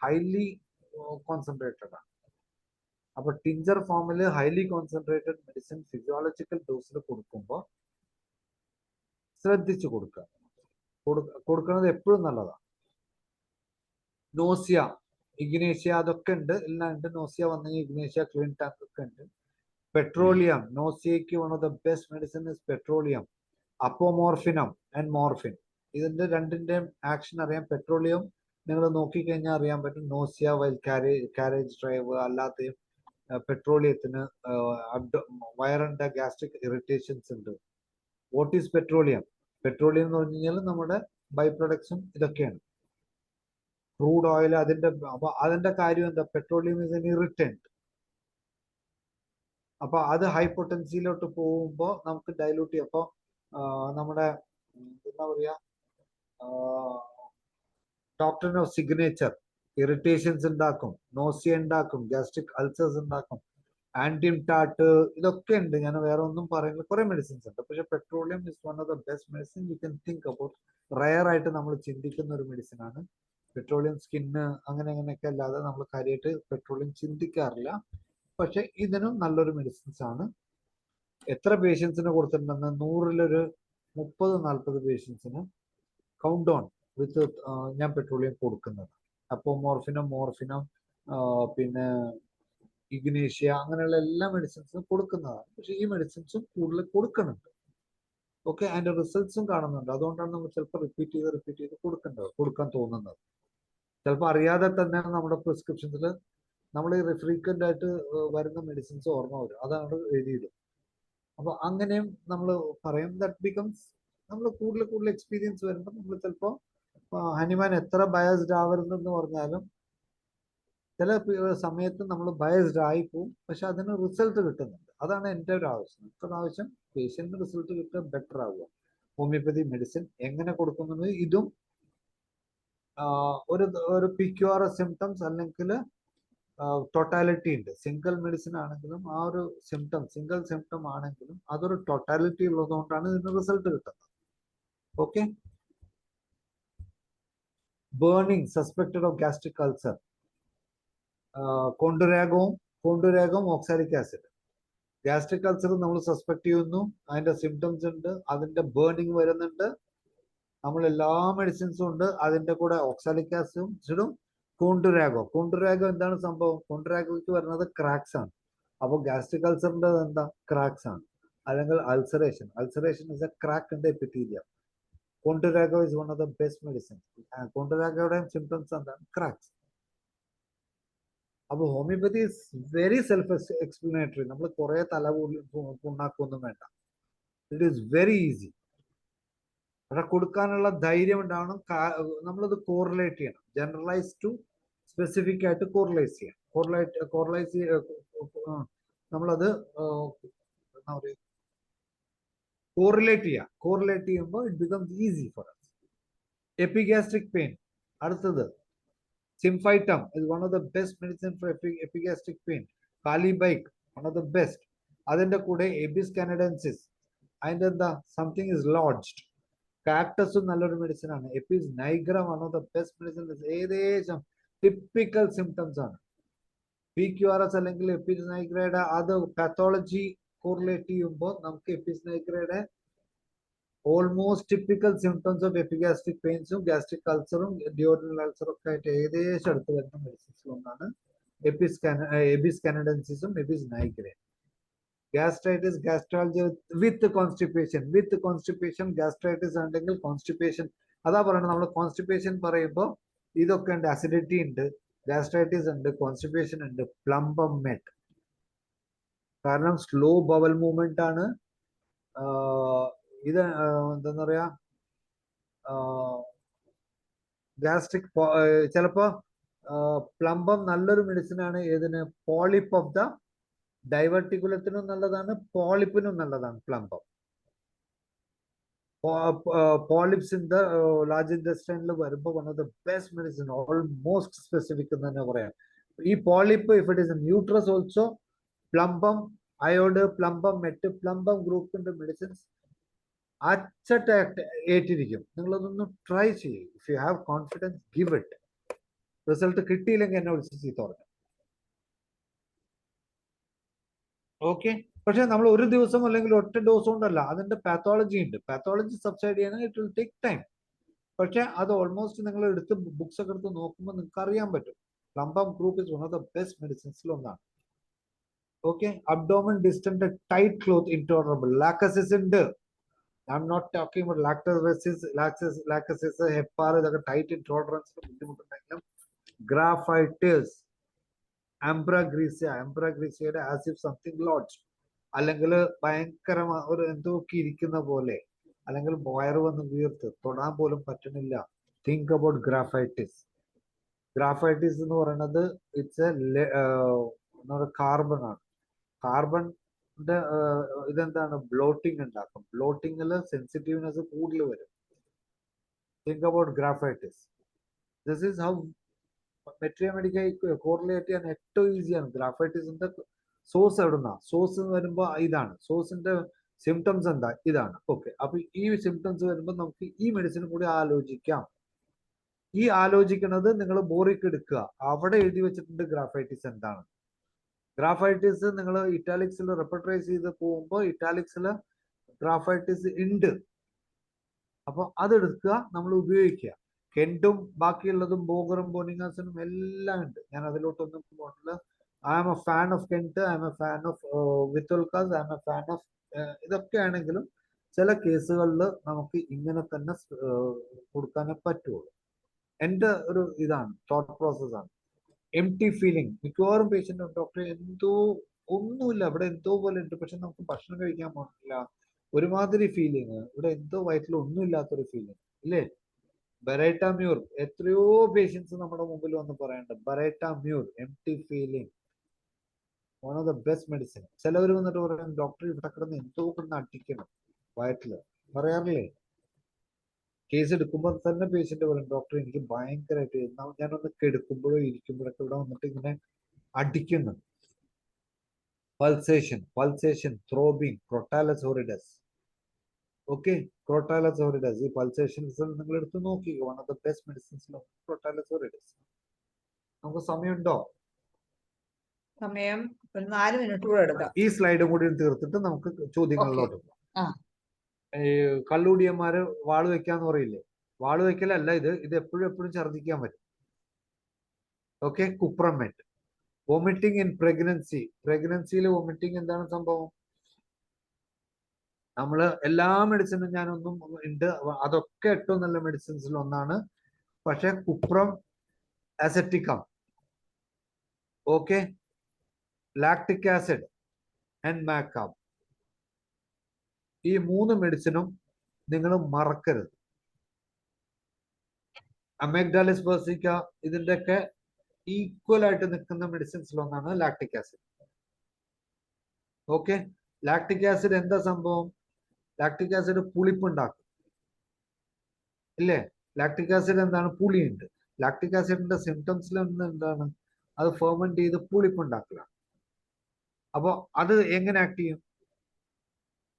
ഹൈലി കോൺസെൻട്രേറ്റഡ് ആണ്. അപ്പൊ ടിഞ്ചർ ഫോമിൽ ഹൈലി കോൺസെൻട്രേറ്റഡ് മെഡിസിൻ ഫിസിയോളജിക്കൽ ഡോസിൽ കൊടുക്കുമ്പോൾ ശ്രദ്ധിച്ചു കൊടുക്കുക. കൊടുക്കുന്നത് എപ്പോഴും നല്ലതാണ്. നോസിയ, ഇഗ്നേഷ്യ അതൊക്കെ ഉണ്ട്, എല്ലാം ഉണ്ട്. നോസിയ വന്നെങ്കിൽ ഇഗ്നേഷ്യ, ക്ലീൻ ടാങ്ക് ഒക്കെ ഉണ്ട്. പെട്രോളിയം, നോസിയയ്ക്ക് one of the best medicine is petroleum. അപ്പോമോർഫിനം ആൻഡ് മോർഫിൻ, ഇതിന്റെ രണ്ടിന്റെയും ആക്ഷൻ അറിയാം. പെട്രോളിയം നിങ്ങൾ നോക്കിക്കഴിഞ്ഞാൽ അറിയാൻ പറ്റും. നോസിയ വൈൽ കാരേജ് ഡ്രൈവ് അല്ലാതെയും പെട്രോളിയത്തിന് വയറിന്റെ ഗ്യാസ്ട്രിക് ഇറിറ്റേഷൻസ് ഉണ്ട്. What is petroleum? പെട്രോളിയം എന്ന് പറഞ്ഞു കഴിഞ്ഞാൽ നമ്മുടെ ബൈ പ്രൊഡക്ട്സും ഇതൊക്കെയാണ്. ക്രൂഡ് ഓയിൽ അതിന്റെ കാര്യം എന്താ? Petroleum is an irritant. അപ്പൊ അത് ഹൈ പൊട്ടൻസിയിലോട്ട് പോകുമ്പോൾ നമുക്ക് ഡൈലൂട്ട് ചെയ്യും. അപ്പൊ നമ്മുടെ എന്താ പറയാ ഡോക്ടറിനോ സിഗ്നേച്ചർ ഇറിറ്റേഷൻസ് ഉണ്ടാക്കും, നോസിയ ഉണ്ടാക്കും, ഗ്യാസ്ട്രിക് അൾസേഴ്സ് ഉണ്ടാക്കും, ആന്റിംടാട്ട് ഇതൊക്കെ ഉണ്ട്. ഞാൻ വേറെ ഒന്നും പറയുന്നില്ല, കുറെ മെഡിസിൻസ് ഉണ്ട്. പക്ഷെ petroleum is one of the best medicine you can think about. Rare ആയിട്ട് നമ്മൾ ചിന്തിക്കുന്ന ഒരു മെഡിസിൻ ആണ് പെട്രോളിയം. സ്കിന്ന് അങ്ങനെയൊക്കെ അല്ലാതെ നമ്മൾ കാര്യമായിട്ട് പെട്രോളിയം ചിന്തിക്കാറില്ല. പക്ഷെ ഇതിനും നല്ലൊരു മെഡിസിൻസ് ആണ്. എത്ര പേഷ്യൻസിന് കൊടുത്തിട്ടുണ്ടെന്ന് 100-ലൊരു 30-40 പേഷ്യൻസിന് കൗണ്ട് ഓൺ വിത്ത് ഞാൻ പെട്രോളിയം കൊടുക്കുന്നത്. അപ്പോൾ മോർഫിനം പിന്നെ ഇഗ്നേഷ്യ അങ്ങനെയുള്ള എല്ലാ മെഡിസിൻസും കൊടുക്കുന്നതാണ്. പക്ഷെ ഈ മെഡിസിൻസും കൂടുതൽ കൊടുക്കുന്നുണ്ട്. ഓക്കെ, അതിന്റെ റിസൾട്ട്സും കാണുന്നുണ്ട്. അതുകൊണ്ടാണ് നമ്മൾ ചിലപ്പോൾ റിപ്പീറ്റ് ചെയ്ത് കൊടുക്കാൻ തോന്നുന്നത്. ചിലപ്പോൾ അറിയാതെ തന്നെ നമ്മുടെ പ്രിസ്ക്രിപ്ഷൻസിൽ നമ്മൾ ഈ ഫ്രീക്വന്റ് ആയിട്ട് വരുന്ന മെഡിസിൻസ് ഓർമ്മ വരും, അതാണ് എഴുതിയത്. അപ്പൊ അങ്ങനെയും നമ്മൾ പറയും. ദാറ്റ് ബിക്കംസ് നമ്മൾ കൂടുതൽ എക്സ്പീരിയൻസ് വരുമ്പോൾ നമ്മൾ ചിലപ്പോൾ ഹനുമാൻ എത്ര ബയസ്ഡ് ആവരുതെന്ന് പറഞ്ഞാലും ചില സമയത്ത് നമ്മൾ ബയസ്ഡ് ആയിപ്പോവും, പക്ഷെ അതിന് റിസൾട്ട് കിട്ടുന്നുണ്ട്. അതാണ് എൻ്റെ ഒരു ആവശ്യം. എത്ര ആവശ്യം പേഷ്യന്റിന് റിസൾട്ട് കിട്ടുക, ബെറ്റർ ആവുക. ഹോമിയോപ്പതി മെഡിസിൻ എങ്ങനെ കൊടുക്കുന്നത്, ഇതും ഒരു PQRS സിംറ്റംസ് അല്ലെങ്കിൽ ടോട്ടാലിറ്റി ഉണ്ട്. സിംഗിൾ മെഡിസിൻ ആണെങ്കിലും ആ ഒരു സിംഗിൾ സിംറ്റം ആണെങ്കിലും അതൊരു ടോട്ടാലിറ്റി ഉള്ളതുകൊണ്ടാണ് ഇതിന് റിസൾട്ട് കിട്ടുന്നത്. Okay. Burning suspected of gastric ulcer, കൊണ്ടുരാഗവും ഓക്സാലിക് ആസിഡ്. ഗ്യാസ്ട്രിക് അൾസർ നമ്മൾ സസ്പെക്ട് ചെയ്യുന്നു, അതിന്റെ സിംറ്റംസ് ഉണ്ട്, അതിന്റെ ബേണിംഗ് വരുന്നുണ്ട്, നമ്മൾ എല്ലാ മെഡിസിൻസും ഉണ്ട്, അതിന്റെ കൂടെ ഓക്സാലിക് ആസിഡും കോണ്ടുരാഗോ എന്താണ് സംഭവം? കോണ്ടുരാഗോയ്ക്ക് വരുന്നത് ക്രാക്സ് ആണ്. അപ്പോൾ ഗ്യാസ്ട്രിക് അൾസറിന്റെ എന്താ? ക്രാക്സ് ആണ്. അല്ലെങ്കിൽ ulceration is a crack in the epithelium. കോണ്ടുരാഗോ is one of the best medicine. കോണ്ടുരാഗോയുടെ സിംറ്റംസ് എന്താണ്? ക്രാക്സ്. അപ്പോൾ homeopathy is very self explanatory. നമ്മൾ കുറെ പുണ്ണാക്കൊന്നും വേണ്ട. It is very easy. പക്ഷെ കൊടുക്കാനുള്ള ധൈര്യം ഉണ്ടാവണം. നമ്മളത് കോറിലേറ്റ് ചെയ്യണം. ജനറലൈസ് ടു സ്പെസിഫിക് ആയിട്ട് കോറിലൈസ് ചെയ്യാം. നമ്മളത് എന്താ പറയുക, കോറിലേറ്റ് ചെയ്യുമ്പോൾ it becomes easy for us. Epigastric pain, അടുത്തത് സിംഫൈറ്റം is one of the best medicine for epigastric pain. കാലിബൈക്ക് one of the best. അതിന്റെ കൂടെ എബിസ് കാനഡൻസിസ്, അതിന്റെ എന്താ, സംതിങ് ഇസ് ലോഡ്ജ്ഡ്. കാക്ടസും നല്ലൊരു മെഡിസിൻ ആണ്. എപ്പിസ് നൈഗ്ര one of the best medicine. ഏകദേശം ടിപ്പിക്കൽ സിംറ്റംസ് ആണ്. PQRS അല്ലെങ്കിൽ എപ്പിസ് നൈഗ്രയുടെ അത് പാത്തോളജി കോറിലേറ്റ് ചെയ്യുമ്പോൾ നമുക്ക് എപ്പിസ് നൈഗ്രയുടെ almost typical symptoms of epigastric പെയിൻസും ഗ്യാസ്ട്രിക് അൾസറും ഡ്യൂറിനൽ അൾസറും ഒക്കെ ആയിട്ട് ഏകദേശം അടുത്ത് വരുന്ന മെഡിസിൻസ് ഒന്നാണ് എബിസ് കാനഡൻസിസും എബിസ് നൈഗ്രയും. Gastritis, gastralgia with constipation. Gastritis ഉണ്ടെങ്കിൽ കോൺസ്റ്റിപ്പേഷൻ, അതാ പറയുന്നത്. നമ്മൾ കോൺസ്റ്റിപ്പേഷൻ പറയുമ്പോൾ ഇതൊക്കെ ഉണ്ട്. അസിഡിറ്റി ഉണ്ട്, ഗാസ്ട്രൈറ്റിസ് ഉണ്ട്, കോൺസ്റ്റിപ്പേഷൻ ഉണ്ട്, പ്ലംബം മെറ്റ്. കാരണം സ്ലോ ബവൽ മൂവ്മെന്റ് ആണ്. ഇത് എന്താ പറയാ, ഗാസ്ട്രിക് ചിലപ്പോ പ്ലംബം നല്ലൊരു മെഡിസിൻ ആണ്. ഏതിന്? പോളിപ്പ് ഓഫ് ദ ഡൈവർട്ടിക്കുലത്തിനും നല്ലതാണ്, പോളിപ്പിനും നല്ലതാണ് പ്ലംബം. പോളിപ്സ് ഇൻ ദ ലാർജ് ഇൻറ്റെസ്റ്റൈനിൽ വരുമ്പോൾ one of the best medicine, almost specific എന്ന് തന്നെ പറയാം. ഈ polyp if it is in uterus also, പ്ലംബം അയോഡ്, പ്ലംബം മെറ്റ്, പ്ലംബം ഗ്രൂപ്പിന്റെ മെഡിസിൻസ് ഏറ്റിരിക്കും. നിങ്ങളതൊന്ന് ട്രൈ ചെയ്യും. If you have confidence, give it. Result കിട്ടിയില്ലെങ്കിൽ എന്നെ വിളിച്ച് ചീത്ത പറഞ്ഞു. ഓക്കെ. പക്ഷെ നമ്മൾ ഒരു ദിവസം അല്ലെങ്കിൽ ഒറ്റ ഡോസ് കൊണ്ടല്ല, അതിന്റെ പാത്തോളജി ഉണ്ട്. പാത്തോളജി സബ്സൈഡ് ചെയ്യാൻ ഇറ്റ് വിൽ ടേക്ക് ടൈം. പക്ഷെ അത് ഓൾമോസ്റ്റ് നിങ്ങൾ എടുത്ത് ബുക്സ് ഒക്കെ എടുത്ത് നോക്കുമ്പോൾ നിങ്ങൾക്ക് അറിയാൻ പറ്റും. പ്ലംബം group is one of the best മെഡിസിൻസിൽ ഒന്നാണ്. Okay. Abdomen distant tight cloth intolerable, ലാക്കസിസ് ഉണ്ട്. I'm not talking about ലാക്ടോസിസ്, ഹെപ്പാർ, ഇതൊക്കെ ടൈറ്റ് ഇൻടോളറൻസിന് ബുദ്ധിമുട്ടുണ്ടെങ്കിലും ഗ്രാഫൈറ്റിസ്, ആംബ്രാഗ്രീസിയയുടെ ആസ് ഇഫ് സംതിങ് ലോഡ്ജ്, അല്ലെങ്കിൽ ഭയങ്കരമായ ഒരു എന്തോക്കി ഇരിക്കുന്ന പോലെ, അല്ലെങ്കിൽ വയറ് വന്ന് വീർത്ത് തൊടാൻ പോലും പറ്റുന്നില്ല. Think about ഗ്രാഫൈറ്റിസ്. ഗ്രാഫൈറ്റിസ് എന്ന് പറയുന്നത് ഇറ്റ്സ് എ കാർബൺ ആണ്. കാർബണിന്റെ ഇതെന്താണ്? ബ്ലോട്ടിംഗ് ഉണ്ടാക്കും. ബ്ലോട്ടിങ്ങിൽ സെൻസിറ്റീവ്നെസ് കൂടുതൽ വരും. തിങ്ക് അബൌട്ട് ഗ്രാഫൈറ്റിസ്. ദിസ് ഈസ് ഹൗ മെട്രിയ മെഡിക്ക കോറിലേറ്റ് ചെയ്യാൻ ഏറ്റവും ഈസിയാണ്. ഗ്രാഫൈറ്റിസിന്റെ സോഴ്സ് എവിടുന്ന? സോഴ്സ് എന്ന് വരുമ്പോൾ ഇതാണ്. സോഴ്സിന്റെ സിംറ്റംസ് എന്താ? ഇതാണ്. ഓക്കെ. അപ്പൊ ഈ സിംറ്റംസ് വരുമ്പോൾ നമുക്ക് ഈ മെഡിസിൻ കൂടി ആലോചിക്കാം. ഈ ആലോചിക്കുന്നത് നിങ്ങൾ ബോറിക്ക് എടുക്കുക. അവിടെ എഴുതി വെച്ചിട്ടുണ്ട് ഗ്രാഫൈറ്റിസ് എന്താണ്. ഗ്രാഫൈറ്റിസ് നിങ്ങൾ ഇറ്റാലിക്സിൽ റെപ്പർട്ടറൈസ് ചെയ്ത് പോകുമ്പോൾ ഇറ്റാലിക്സിൽ ഗ്രാഫൈറ്റിസ് ഉണ്ട്. അപ്പൊ അതെടുക്കുക, നമ്മൾ ഉപയോഗിക്കുക. കെൻറ്റും ബാക്കിയുള്ളതും ബോഗറും ബോണിങ്ങാസിനും എല്ലാം ഉണ്ട്. ഞാൻ അതിലോട്ടൊന്നും പോകില്ല. I am a fan of Kent, I am a fan of Vithoulkas, I am a fan of ഇതൊക്കെ ആണെങ്കിലും ചില കേസുകളിൽ നമുക്ക് ഇങ്ങനെ തന്നെ കൊടുക്കാനേ പറ്റുള്ളൂ. എൻ്റെ ഒരു ഇതാണ്, തോട്ട് പ്രോസസ്സാണ്. empty feeling. മിക്കവാറും പേഷ്യന്റ് ഡോക്ടറെ എന്തോ ഒന്നുമില്ല, ഇവിടെ എന്തോ പോലെ ഉണ്ട്, പക്ഷെ നമുക്ക് ഭക്ഷണം കഴിക്കാൻ പോകില്ല, ഒരുമാതിരി ഫീലിംഗ്, ഇവിടെ എന്തോ വയറ്റിൽ ഒന്നും ഇല്ലാത്തൊരു ഫീലിംഗ് ഇല്ലേ? ബെറൈറ്റാമ്യൂർ, എത്രയോ പേഷ്യൻസ് നമ്മുടെ മുമ്പിൽ വന്ന് പറയുന്നുണ്ട് ബെറൈറ്റാമ്യൂർ, empty feeling, one of the best medicine. ചിലവർ വന്നിട്ട് പറയും ഡോക്ടർ ഇവിടെ കിടന്ന് എന്തോ കിടന്ന് അടിക്കണം വയറ്റില്, പറയാറില്ലേ? കേസ് എടുക്കുമ്പോൾ തന്നെ പേഷ്യന്റ് പറയും ഡോക്ടർ എനിക്ക് ഭയങ്കരമായിട്ട് ഞാനൊന്ന് കെടുക്കുമ്പോഴോ ഇരിക്കുമ്പോഴൊക്കെ ഇവിടെ വന്നിട്ട് ഇങ്ങനെ അടിക്കുന്നു. പൾസേഷൻ, ത്രോബിങ്, ക്രോട്ടാലസ് ഹോറിഡസ്. ഓക്കെ, ക്രോട്ടാലസ് ഹോറിഡസ്, ഈ പൾസേഷൻസ് നിങ്ങൾ എടുത്ത് നോക്കി, one of the best medicines ക്രോട്ടാലസ് ഹോറിഡസ്. നമുക്ക് സമയമുണ്ടോ? സമയം ഒരു 4 മിനിറ്റ് കൂടെ എടുക്കാം. ഈ സ്ലൈഡും കൂടി തീർത്തിട്ട് നമുക്ക് ചോദ്യങ്ങളിലോട്ട് പോകാം. കള്ളുകൂടിയന്മാര് വാള് വെക്കാന്ന് പറയില്ലേ? വാള് വെക്കലല്ല ഇത് എപ്പോഴും ഛർദ്ദിക്കാൻ പറ്റും. ഓക്കെ, കുപ്രമെറ്റ്, വോമിറ്റിംഗ് ഇൻ പ്രഗ്നൻസി. പ്രഗ്നൻസിയിൽ വോമിറ്റിംഗ് എന്താണ് സംഭവം? നമ്മള് എല്ലാ മെഡിസിനും ഞാനൊന്നും ഉണ്ട്, അതൊക്കെ ഏറ്റവും നല്ല മെഡിസിൻസിൽ ഒന്നാണ്. പക്ഷെ കുപ്രം, അസെറ്റിക്കം, ഓക്കെ, ലാക്ടിക് ആസിഡ് ആൻഡ് മാക്കാം, ഈ 3 മെഡിസിനും നിങ്ങൾ മറക്കരുത്. അമേഗ്ഡാലിസ് പെർസിക്ക, ഇതിന്റെയൊക്കെ ഈക്വൽ ആയിട്ട് നിൽക്കുന്ന മെഡിസിൻസിൽ ഒന്നാണ് lactic acid. Okay, lactic acid എന്താ സംഭവം? ലാക്ടിക് ആസിഡ് പുളിപ്പുണ്ടാക്കും ഇല്ലേ? ലാക്ടിക് ആസിഡ് എന്താണ്? പുളിയുണ്ട്. ലാക്ടിക് ആസിഡിന്റെ സിംറ്റംസിൽ എന്താണ്? അത് ഫെർമെന്റ് ചെയ്ത് പുളിപ്പുണ്ടാക്കലാണ്. അപ്പൊ അത് എങ്ങനെ ആക്ട് ചെയ്യും?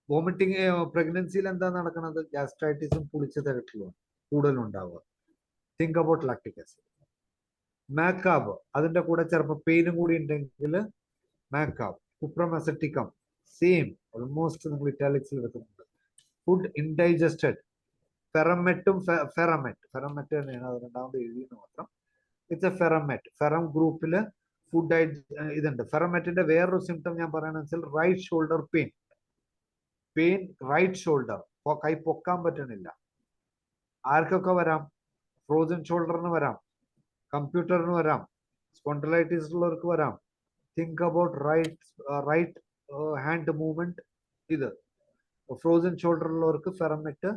വോമിറ്റിംഗ്, പ്രഗ്നൻസിയിൽ എന്താ നടക്കുന്നത്? ഗ്യാസ്ട്രൈറ്റിസും പുളിച്ച തിരക്കിലും കൂടുതലുണ്ടാവുക. Think about lactic acid. മാക്കാബ്, അതിന്റെ കൂടെ ചിലപ്പോൾ പെയിനും കൂടി ഉണ്ടെങ്കിൽ മാക്കാബ്. കുപ്രം അസെറ്റിക്കം, സെയിം, ഓൾമോസ്റ്റ് നിങ്ങൾ ഇറ്റാലിക്സിൽ എടുക്കുന്നുണ്ട്. ഫുഡ് ഇൻഡൈജസ്റ്റഡ്, ഫെറമെറ്റും ഫെറമെറ്റ് തന്നെയാണ്, അത് രണ്ടാമത് എഴുതിയെന്ന് മാത്രം. ഇറ്റ്സ് എ ഫെറമെറ്റ്. ഫെറം ഗ്രൂപ്പില് ഫുഡ് ഇതുണ്ട്. ഫെറമെറ്റിന്റെ വേറൊരു സിംറ്റം ഞാൻ പറയണമെന്ന് വെച്ചാൽ right shoulder pain. Right shoulder, കൈ പൊക്കാൻ പറ്റണില്ല. ആർക്കൊക്കെ വരാം? ഫ്രോസൺ ഷോൾഡറിന് വരാം, കമ്പ്യൂട്ടറിന് വരാം, സ്പോണ്ടിലൈറ്റിസ് ഉള്ളവർക്ക് വരാം. Think about right hand movement. ഇത് ഫ്രോസൺ ഷോൾഡർ ഉള്ളവർക്ക് ഫെറമെറ്റ്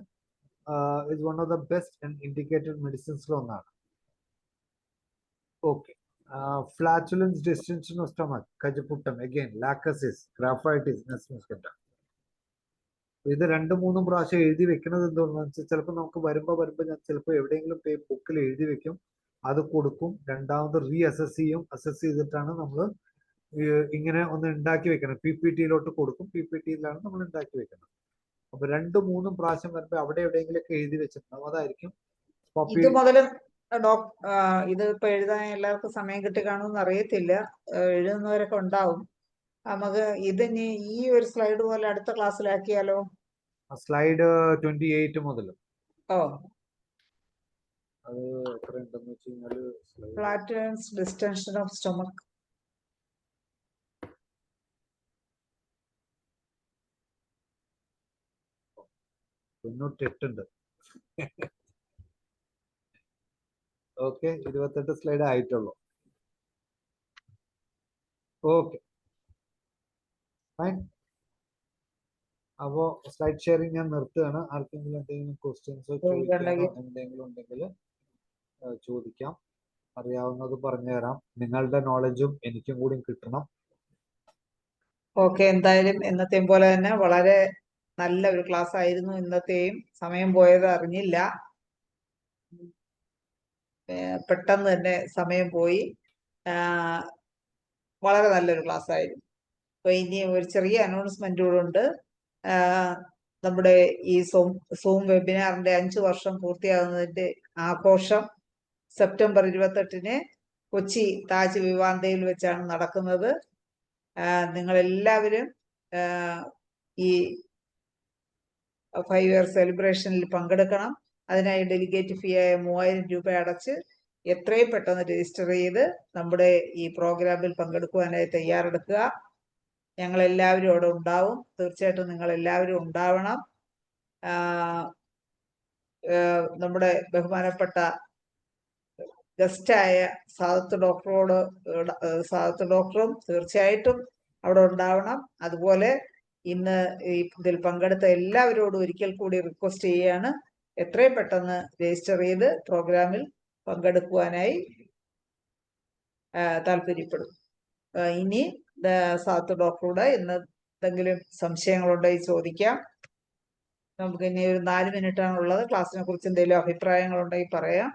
is one of the best and indicated medicines lo ഒന്നാണ്. Okay, flatulence, distension of stomach, കജപുട്ടം, again Lachesis, ഗ്രാഫൈറ്റിസ്, നെസ്മസ്കറ്റ. ഇത് 2-3 പ്രാവശ്യം എഴുതി വെക്കുന്നത് എന്താണെന്ന് വെച്ചാൽ ചിലപ്പോൾ നമുക്ക് വരുമ്പോൾ ഞാൻ ചിലപ്പോൾ എവിടെയെങ്കിലും ബുക്കിൽ എഴുതി വെക്കും, അത് കൊടുക്കും, രണ്ടാമത് അസസ് ചെയ്തിട്ടാണ് നമ്മൾ ഇങ്ങനെ ഒന്ന് ഉണ്ടാക്കി വെക്കണം. PPT-യിലോട്ട് കൊടുക്കും, PPT-യിലാണ് നമ്മൾ ഉണ്ടാക്കി വെക്കുന്നത്. അപ്പൊ 2-3 പ്രാവശ്യം വരുമ്പോ അവിടെ എവിടെയെങ്കിലൊക്കെ എഴുതി വെച്ചിട്ടുണ്ടാവും, അതായിരിക്കും. ഇത് മുതലും ഇത് ഇപ്പൊ എഴുതാൻ എല്ലാവർക്കും സമയം കിട്ടി കാണുമെന്ന് അറിയത്തില്ല, എഴുതുന്നവരൊക്കെ ഉണ്ടാവും. നമുക്ക് ഇതിനി ഈ ഒരു സ്ലൈഡ് പോലെ അടുത്ത ക്ലാസ്സിലാക്കിയാലോ? സ്ലൈഡ് 28 മുതൽ. ഓ, അത് എത്ര ഉണ്ടെന്ന് വെച്ച് കഴിഞ്ഞാല് ഫ്ലാറ്റുലൻസ്, ഡിസ്റ്റൻഷൻ ഓഫ് സ്റ്റൊമക്. ഉണ്ട്. ഓക്കെ, 28 സ്ലൈഡ് ആയിട്ടുള്ളൂ. Okay, fine. അപ്പോ സ്ലൈഡ് ഷെയറിങ് ഞാൻ നിർത്തുകയാണ്. ആർക്കെങ്കിലും എന്തെങ്കിലും ക്വസ്റ്റ്യൻസോ ചോദിക്കാനോ എന്തെങ്കിലും ഉണ്ടെങ്കിൽ ചോദിക്കാം. അറിയാവുന്നത് പറഞ്ഞു തരാം. നിങ്ങളുടെ നോളജും എനിക്കും കൂടി കിട്ടണം. ഓക്കെ, എന്തായാലും എന്നത്തെയും പോലെ തന്നെ വളരെ നല്ല ഒരു ക്ലാസ് ആയിരുന്നു ഇന്നത്തെയും. സമയം പോയത് അറിഞ്ഞില്ല, പെട്ടെന്ന് തന്നെ സമയം പോയി. വളരെ നല്ലൊരു ക്ലാസ് ആയിരുന്നു. അപ്പൊ ഇനി ഒരു ചെറിയ അനൗൺസ്മെന്റ് കൂടെ ഉണ്ട്. നമ്മുടെ ഈ സൂം വെബിനാറിന്റെ 5 വർഷം പൂർത്തിയാകുന്നതിന്റെ ആഘോഷം സെപ്റ്റംബർ 28-ന് കൊച്ചി താജ് വിവാന്തയിൽ വെച്ചാണ് നടക്കുന്നത്. നിങ്ങളെല്ലാവരും ഈ 5 ഇയർ സെലിബ്രേഷനിൽ പങ്കെടുക്കണം. അതിനായി ഡെലിഗേറ്റ് ഫീ ആയ 3000 രൂപ അടച്ച് എത്രയും പെട്ടെന്ന് രജിസ്റ്റർ ചെയ്ത് നമ്മുടെ ഈ പ്രോഗ്രാമിൽ പങ്കെടുക്കുവാനായി തയ്യാറെടുക്കുക. ഞങ്ങൾ എല്ലാവരും അവിടെ ഉണ്ടാവും. തീർച്ചയായിട്ടും നിങ്ങൾ എല്ലാവരും ഉണ്ടാവണം. നമ്മുടെ ബഹുമാനപ്പെട്ട ഗസ്റ്റായ സാദത്ത് ഡോക്ടറോട് സാദത്ത് ഡോക്ടറും തീർച്ചയായിട്ടും അവിടെ ഉണ്ടാവണം. അതുപോലെ ഇന്ന് ഇതിൽ പങ്കെടുത്ത എല്ലാവരോടും ഒരിക്കൽ കൂടി റിക്വസ്റ്റ് ചെയ്യുകയാണ്, എത്രയും പെട്ടെന്ന് രജിസ്റ്റർ ചെയ്ത് പ്രോഗ്രാമിൽ പങ്കെടുക്കുവാനായി താല്പര്യപ്പെടും. ഇനി സാദത്ത് ഡോക്ടറോട് ഇന്ന് എന്തെങ്കിലും സംശയങ്ങളുണ്ടെങ്കിൽ ചോദിക്കാം. നമുക്ക് ഇനി ഒരു 4 മിനിറ്റാണ് ഉള്ളത്. ക്ലാസ്സിനെ കുറിച്ച് എന്തെങ്കിലും അഭിപ്രായങ്ങളുണ്ടെങ്കിൽ പറയാം.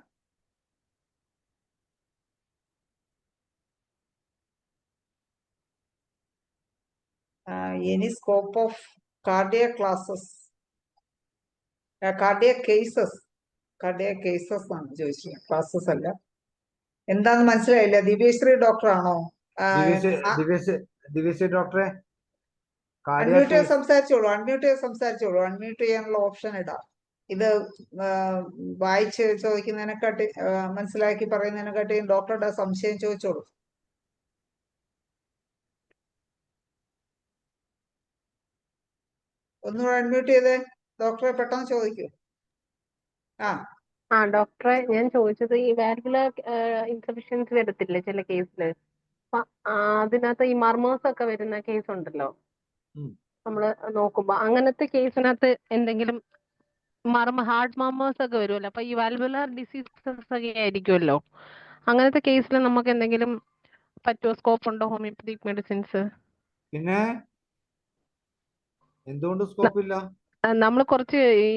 Any scope of cardiac classes, cardiac cases ആണ് ചോദിച്ചത്, ക്ലാസ്സസ് അല്ല. എന്താന്ന് മനസ്സിലായില്ല. ദിവ്യശ്രീ ഡോക്ടറാണോ? ദിവ്യശ്രീ ഡോക്ടറെ അൺമ്യൂട്ട് ചെയ്ത് സംസാരിച്ചോളൂ. അൺമ്യൂട്ട് ചെയ്യാനുള്ള ഓപ്ഷൻ ഇടാം. ഇത് വായിച്ച് ചോദിക്കുന്നതിനെക്കാട്ടി മനസ്സിലാക്കി പറയുന്നതിനെക്കാട്ടി ഡോക്ടറുടെ സംശയം ചോദിച്ചോളൂ. ഒന്നുകൂടെ അൺമ്യൂട്ട് ചെയ്തേ ഡോക്ടറെ, പെട്ടെന്ന് ചോദിക്കൂ. ഡോക്ടറെ, ഞാൻ ചോദിച്ചത് ഈ വാൽവുലർ ഇൻസഫിഷ്യൻസി വരത്തില്ലേ ചില കേസില്, അതിനകത്ത് ഈ മർമേഴ്സ് ഒക്കെ വരുന്ന കേസ് ഉണ്ടല്ലോ, നമ്മള് നോക്കുമ്പോ അങ്ങനത്തെ കേസിനകത്ത് എന്തെങ്കിലും ഹാർട്ട് മർമേഴ്സ് ഒക്കെ വരുമല്ലോ, അപ്പൊ ഈ വാൽവുലർ ഡിസീസസ് ഒക്കെ ആയിരിക്കുമല്ലോ, അങ്ങനത്തെ കേസിൽ നമുക്ക് എന്തെങ്കിലും പറ്റുമോ? സ്കോപ്പ് ഉണ്ടോ ഹോമിയോപ്പതിക് മെഡിസിൻസ്? പിന്നെ എന്തുകൊണ്ട് സ്കോപ്പ് ഇല്ല? നമ്മൾ കുറച്ച് ഈ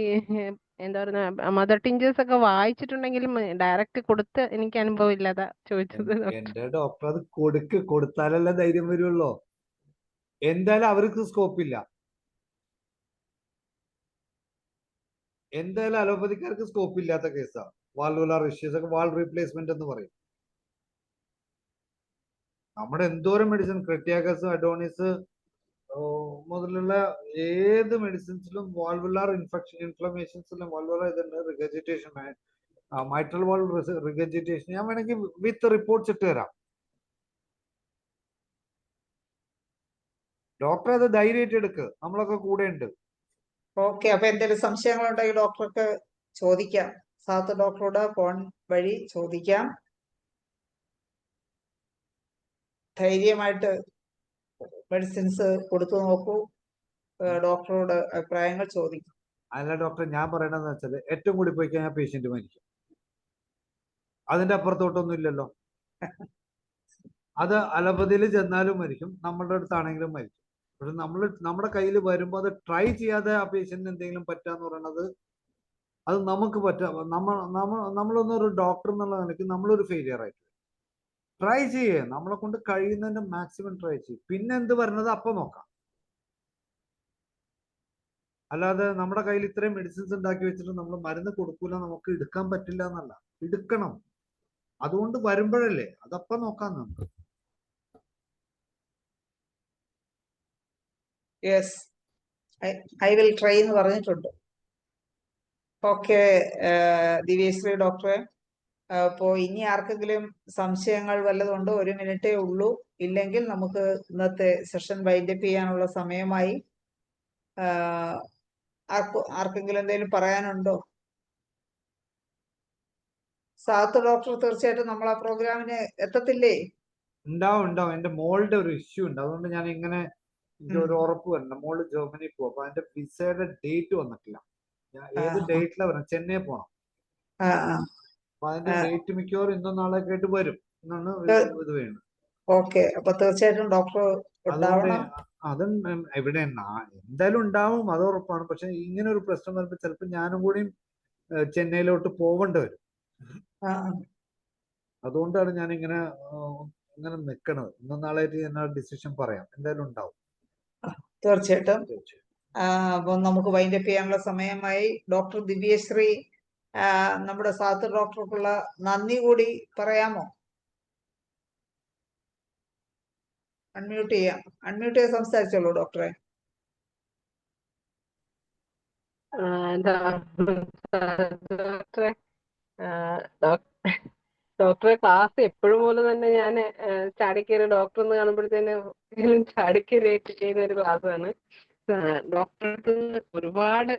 എന്താ പറയുക, മദർ ടിഞ്ചേഴ്സ് ഒക്കെ വായിച്ചിട്ടുണ്ടെങ്കിലും ഡയറക്റ്റ് കൊടുത്ത് എനിക്ക് അനുഭവം ഇല്ലാതാ ചോദിച്ചത്. എന്റെ ഡോക്ടർ അത് കൊടുത്താലല്ലേ ധൈര്യം വരുള്ളൂ. എന്തായാലും അവർക്ക് സ്കോപ്പ് ഇല്ല. എന്തായാലും അലോപ്പതിക്കാർക്ക് സ്കോപ്പ് ഇല്ലാത്ത കേസാണ് വാൽവുലാർ ഇഷ്യൂസ് ഒക്കെ, വാൾ റീപ്ലേസ്മെന്റ് എന്ന് പറയും. നമ്മുടെ എന്തോരം മെഡിസിൻ, ക്രെറ്റിയാക്കസ്, അഡോണിസ് മുതലുള്ള ഏത് മെഡിസിൻസിലും വാൽവുലാർ ഇൻഫ്ലമേഷൻസിലും വാൽവുലാർ ഇതുണ്ട്, റിഗർജിറ്റേഷൻ, മൈട്രൽ വാൾവ് റിഗർജിറ്റേഷൻ. ഞാൻ വേണമെങ്കിൽ വിത്ത് റിപ്പോർട്ട്സ് ഇട്ട് തരാം. ഡോക്ടർ അത് ധൈര്യമായിട്ട് എടുക്ക്, നമ്മളൊക്കെ കൂടെ ഉണ്ട്. ഓക്കെ, അപ്പൊ എന്തെങ്കിലും സംശയങ്ങളുണ്ടെങ്കിൽ ഡോക്ടർക്ക് ചോദിക്കാം. സാദത്ത് ഡോക്ടറോട് ഫോൺ വഴി ചോദിക്കാം. ധൈര്യമായിട്ട് മെഡിസിൻസ് കൊടുത്തു നോക്കൂ. ഡോക്ടറോട് അഭിപ്രായങ്ങൾ ചോദിക്കും. അല്ല ഡോക്ടർ, ഞാൻ പറയണെന്ന് വെച്ചാൽ ഏറ്റവും കൂടി പോയി കഴിഞ്ഞാൽ പേഷ്യന്റ് മരിക്കും. അതിന്റെ അപ്പുറത്തോട്ടൊന്നും ഇല്ലല്ലോ. അത് അലോപ്പതിയിൽ ചെന്നാലും മരിക്കും, നമ്മളുടെ അടുത്താണെങ്കിലും മരിക്കും. പക്ഷെ നമ്മുടെ കയ്യിൽ വരുമ്പോൾ അത് ട്രൈ ചെയ്യാതെ ആ പേഷ്യന്റിന് എന്തെങ്കിലും പറ്റാന്ന് പറയണത് അത് നമുക്ക് നമ്മളൊന്നൊരു ഡോക്ടർ എന്നുള്ള നിലയ്ക്ക് നമ്മളൊരു ഫെയിലിയർ ആയിട്ട്. ട്രൈ ചെയ്യേ, നമ്മളെ കൊണ്ട് കഴിയുന്നതിന്റെ മാക്സിമം ട്രൈ ചെയ്യും. പിന്നെ എന്ത് പറഞ്ഞത് അപ്പൊ നോക്കാം. അല്ലാതെ നമ്മുടെ കയ്യിൽ ഇത്രയും മെഡിസിൻസ് ഉണ്ടാക്കി വെച്ചിട്ട് നമ്മൾ മരുന്ന് കൊടുക്കൂല, നമുക്ക് എടുക്കാൻ പറ്റില്ല എന്നല്ല, എടുക്കണം. അതുകൊണ്ട് വരുമ്പോഴല്ലേ, അതപ്പ നോക്കാം നമുക്ക്. യെസ്, ഐ വിൽ ട്രൈ എന്ന് പറഞ്ഞിട്ടുണ്ട്. ഓക്കെ ദിവ്യശ്രീ ഡോക്ടറെ, അപ്പോ ഇനി ആർക്കെങ്കിലും സംശയങ്ങൾ വല്ലതുണ്ടോ? 1 മിനിറ്റേ ഉള്ളൂ. ഇല്ലെങ്കിൽ നമുക്ക് ഇന്നത്തെ സെഷൻ വൈൻഡപ്പ് ചെയ്യാനുള്ള സമയമായി. ആർക്കെങ്കിലും എന്തെങ്കിലും പറയാനുണ്ടോ? സാദത്ത് ഡോക്ടർ തീർച്ചയായിട്ടും നമ്മൾ ആ പ്രോഗ്രാമിന് എത്തത്തില്ലേ? ഉണ്ടാവും. എന്റെ മോളുടെ ഒരു ഇഷ്യൂ ഉണ്ട്, അതുകൊണ്ട് ഞാൻ ഇങ്ങനെ ഒരു ഉറപ്പ് വരണം. മോള് ജർമ്മനി പോകും, അപ്പൊ അതിന്റെ വിസയുടെ ഡേറ്റ് വന്നിട്ടില്ല. ഞാൻ ഏത് ഡേറ്റിലാ വരണം? ചെന്നൈ പോണം. അപ്പൊ അതിന്റെ ഡേറ്റ് മിക്കവാറും ഇന്നോ നാളെ ആയിട്ട് വരും എന്നാണ് ഇത് വേണ്ടത്. ഓക്കെ, അപ്പൊ തീർച്ചയായിട്ടും ഡോക്ടർ ഉണ്ടാവണം. അത് ഇവിടെ എന്തായാലും ഉണ്ടാവും, അത് ഉറപ്പാണ്. പക്ഷെ ഇങ്ങനെ ഒരു പ്രശ്നം വരുമ്പോൾ ചിലപ്പോൾ ഞാനും കൂടി ചെന്നൈയിലോട്ട് പോകേണ്ടി വരും. അതുകൊണ്ടാണ് ഞാൻ ഇങ്ങനെ നിൽക്കണത്. ഇന്നോ നാളെ ആയിട്ട് ഞാൻ ഡിസിഷൻ പറയാം. എന്തായാലും ഉണ്ടാവും തീർച്ചയായിട്ടും. അപ്പൊ നമുക്ക് വൈൻഡപ്പ് ചെയ്യാനുള്ള സമയമായി. ഡോക്ടർ ദിവ്യശ്രീ, നമ്മുടെ സാദത്ത് ഡോക്ടർക്കുള്ള നന്ദി കൂടി പറയാമോ? അൺമ്യൂട്ട് ചെയ്ത് സംസാരിച്ചോളൂ ഡോക്ടറെ. ഡോക്ടറെ ക്ലാസ് എപ്പോഴും പോലെ തന്നെ ഞാൻ ചാടിക്കയറി ഡോക്ടർ എന്ന് കാണുമ്പോഴത്തേനും ചാടിക്കയറി ചെയ്യുന്ന ഒരു ക്ലാസ്സാണ്. ഡോക്ടർക്ക് ഒരുപാട്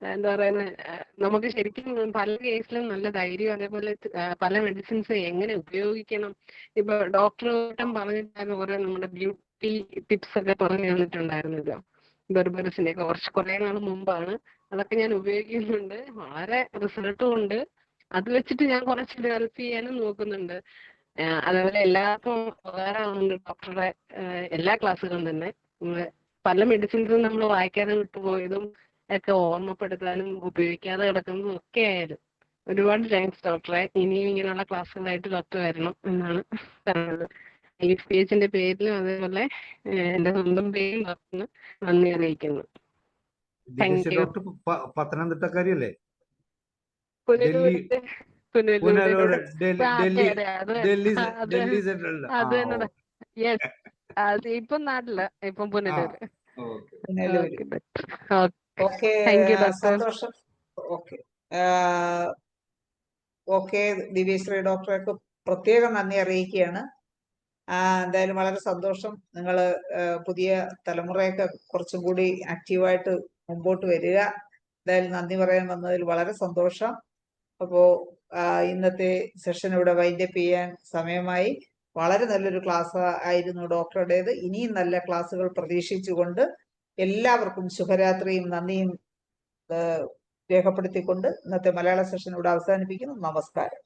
എന്താ പറയുന്നത്, നമുക്ക് ശരിക്കും പല കേസിലും നല്ല ധൈര്യം, അതേപോലെ പല മെഡിസിൻസ് എങ്ങനെ ഉപയോഗിക്കണം. ഇപ്പൊ ഡോക്ടർ പറഞ്ഞിട്ടായിരുന്നു ഓരോ നമ്മുടെ ബ്യൂട്ടി ടിപ്സ് ഒക്കെ പറഞ്ഞു തന്നിട്ടുണ്ടായിരുന്നല്ലോ, ബെർബറിസിന്റെ ഒക്കെ കുറെ നാൾ മുമ്പാണ്. അതൊക്കെ ഞാൻ ഉപയോഗിക്കുന്നുണ്ട്, വളരെ റിസൾട്ടും ഉണ്ട്. അത് വെച്ചിട്ട് ഞാൻ കുറച്ച് ഡെവലപ്പ് ചെയ്യാനും നോക്കുന്നുണ്ട്. അതേപോലെ എല്ലാവർക്കും ഉപകാരമാവുന്നുണ്ട് ഡോക്ടറുടെ എല്ലാ ക്ലാസ്സുകളും തന്നെ. പല മെഡിസിൻസും നമ്മൾ വായിക്കാതെ വിട്ടുപോയതും ഒക്കെ ഓർമ്മപ്പെടുത്താനും ഉപയോഗിക്കാതെ കിടക്കുന്നതും ഒക്കെ ആയാലും ഒരുപാട് താങ്ക്സ് ഡോക്ടറെ. ഇനിയും ഇങ്ങനെയുള്ള ക്ലാസ്സുകളായിട്ട് ഡോക്ടർ വരണം എന്നാണ് പറയുന്നത്. IFPHന്റെ പേരിലും അതേപോലെ എന്റെ സ്വന്തം പേരും ഡോക്ടറിന് നന്ദി അറിയിക്കുന്നു. Thank Divyashree you. ഡോക്ടർ പത്തനംതിട്ടക്കാരിയല്ലേ? പുനലൂര് പുനലൂർ, അതെ അതെ അത് അത് ഡൽഹി സെൻട്രൽ. അത് തന്നെ. യെസ്, അത് ഇപ്പം നാട്ടില്, ഇപ്പം Punalur. Okay. Punalur. Okay, okay, thank you doctor. സന്തോഷം. Okay, okay. ദിവ്യശ്രീ ഡോക്ടർക്ക് പ്രത്യേകം നന്ദി അറിയിക്കുകയാണ്. എന്തായാലും വളരെ സന്തോഷം. നിങ്ങൾ പുതിയ തലമുറയൊക്കെ കുറച്ചും കൂടി ആക്റ്റീവായിട്ട് മുമ്പോട്ട് വരിക. എന്തായാലും നന്ദി പറയാൻ വന്നതിൽ വളരെ സന്തോഷം. അപ്പോ ഇന്നത്തെ സെഷൻ ഇവിടെ വൈൻഡപ്പ് ചെയ്യാൻ സമയമായി. വളരെ നല്ലൊരു ക്ലാസ് ആയിരുന്നു ഡോക്ടറുടേത്. ഇനിയും നല്ല ക്ലാസ്സുകൾ പ്രതീക്ഷിച്ചുകൊണ്ട് എല്ലാവർക്കും ശുഭരാത്രിയും നന്ദിയും രേഖപ്പെടുത്തിക്കൊണ്ട് ഇന്നത്തെ മലയാള സെഷൻ ഇവിടെ അവസാനിപ്പിക്കുന്നു. നമസ്കാരം.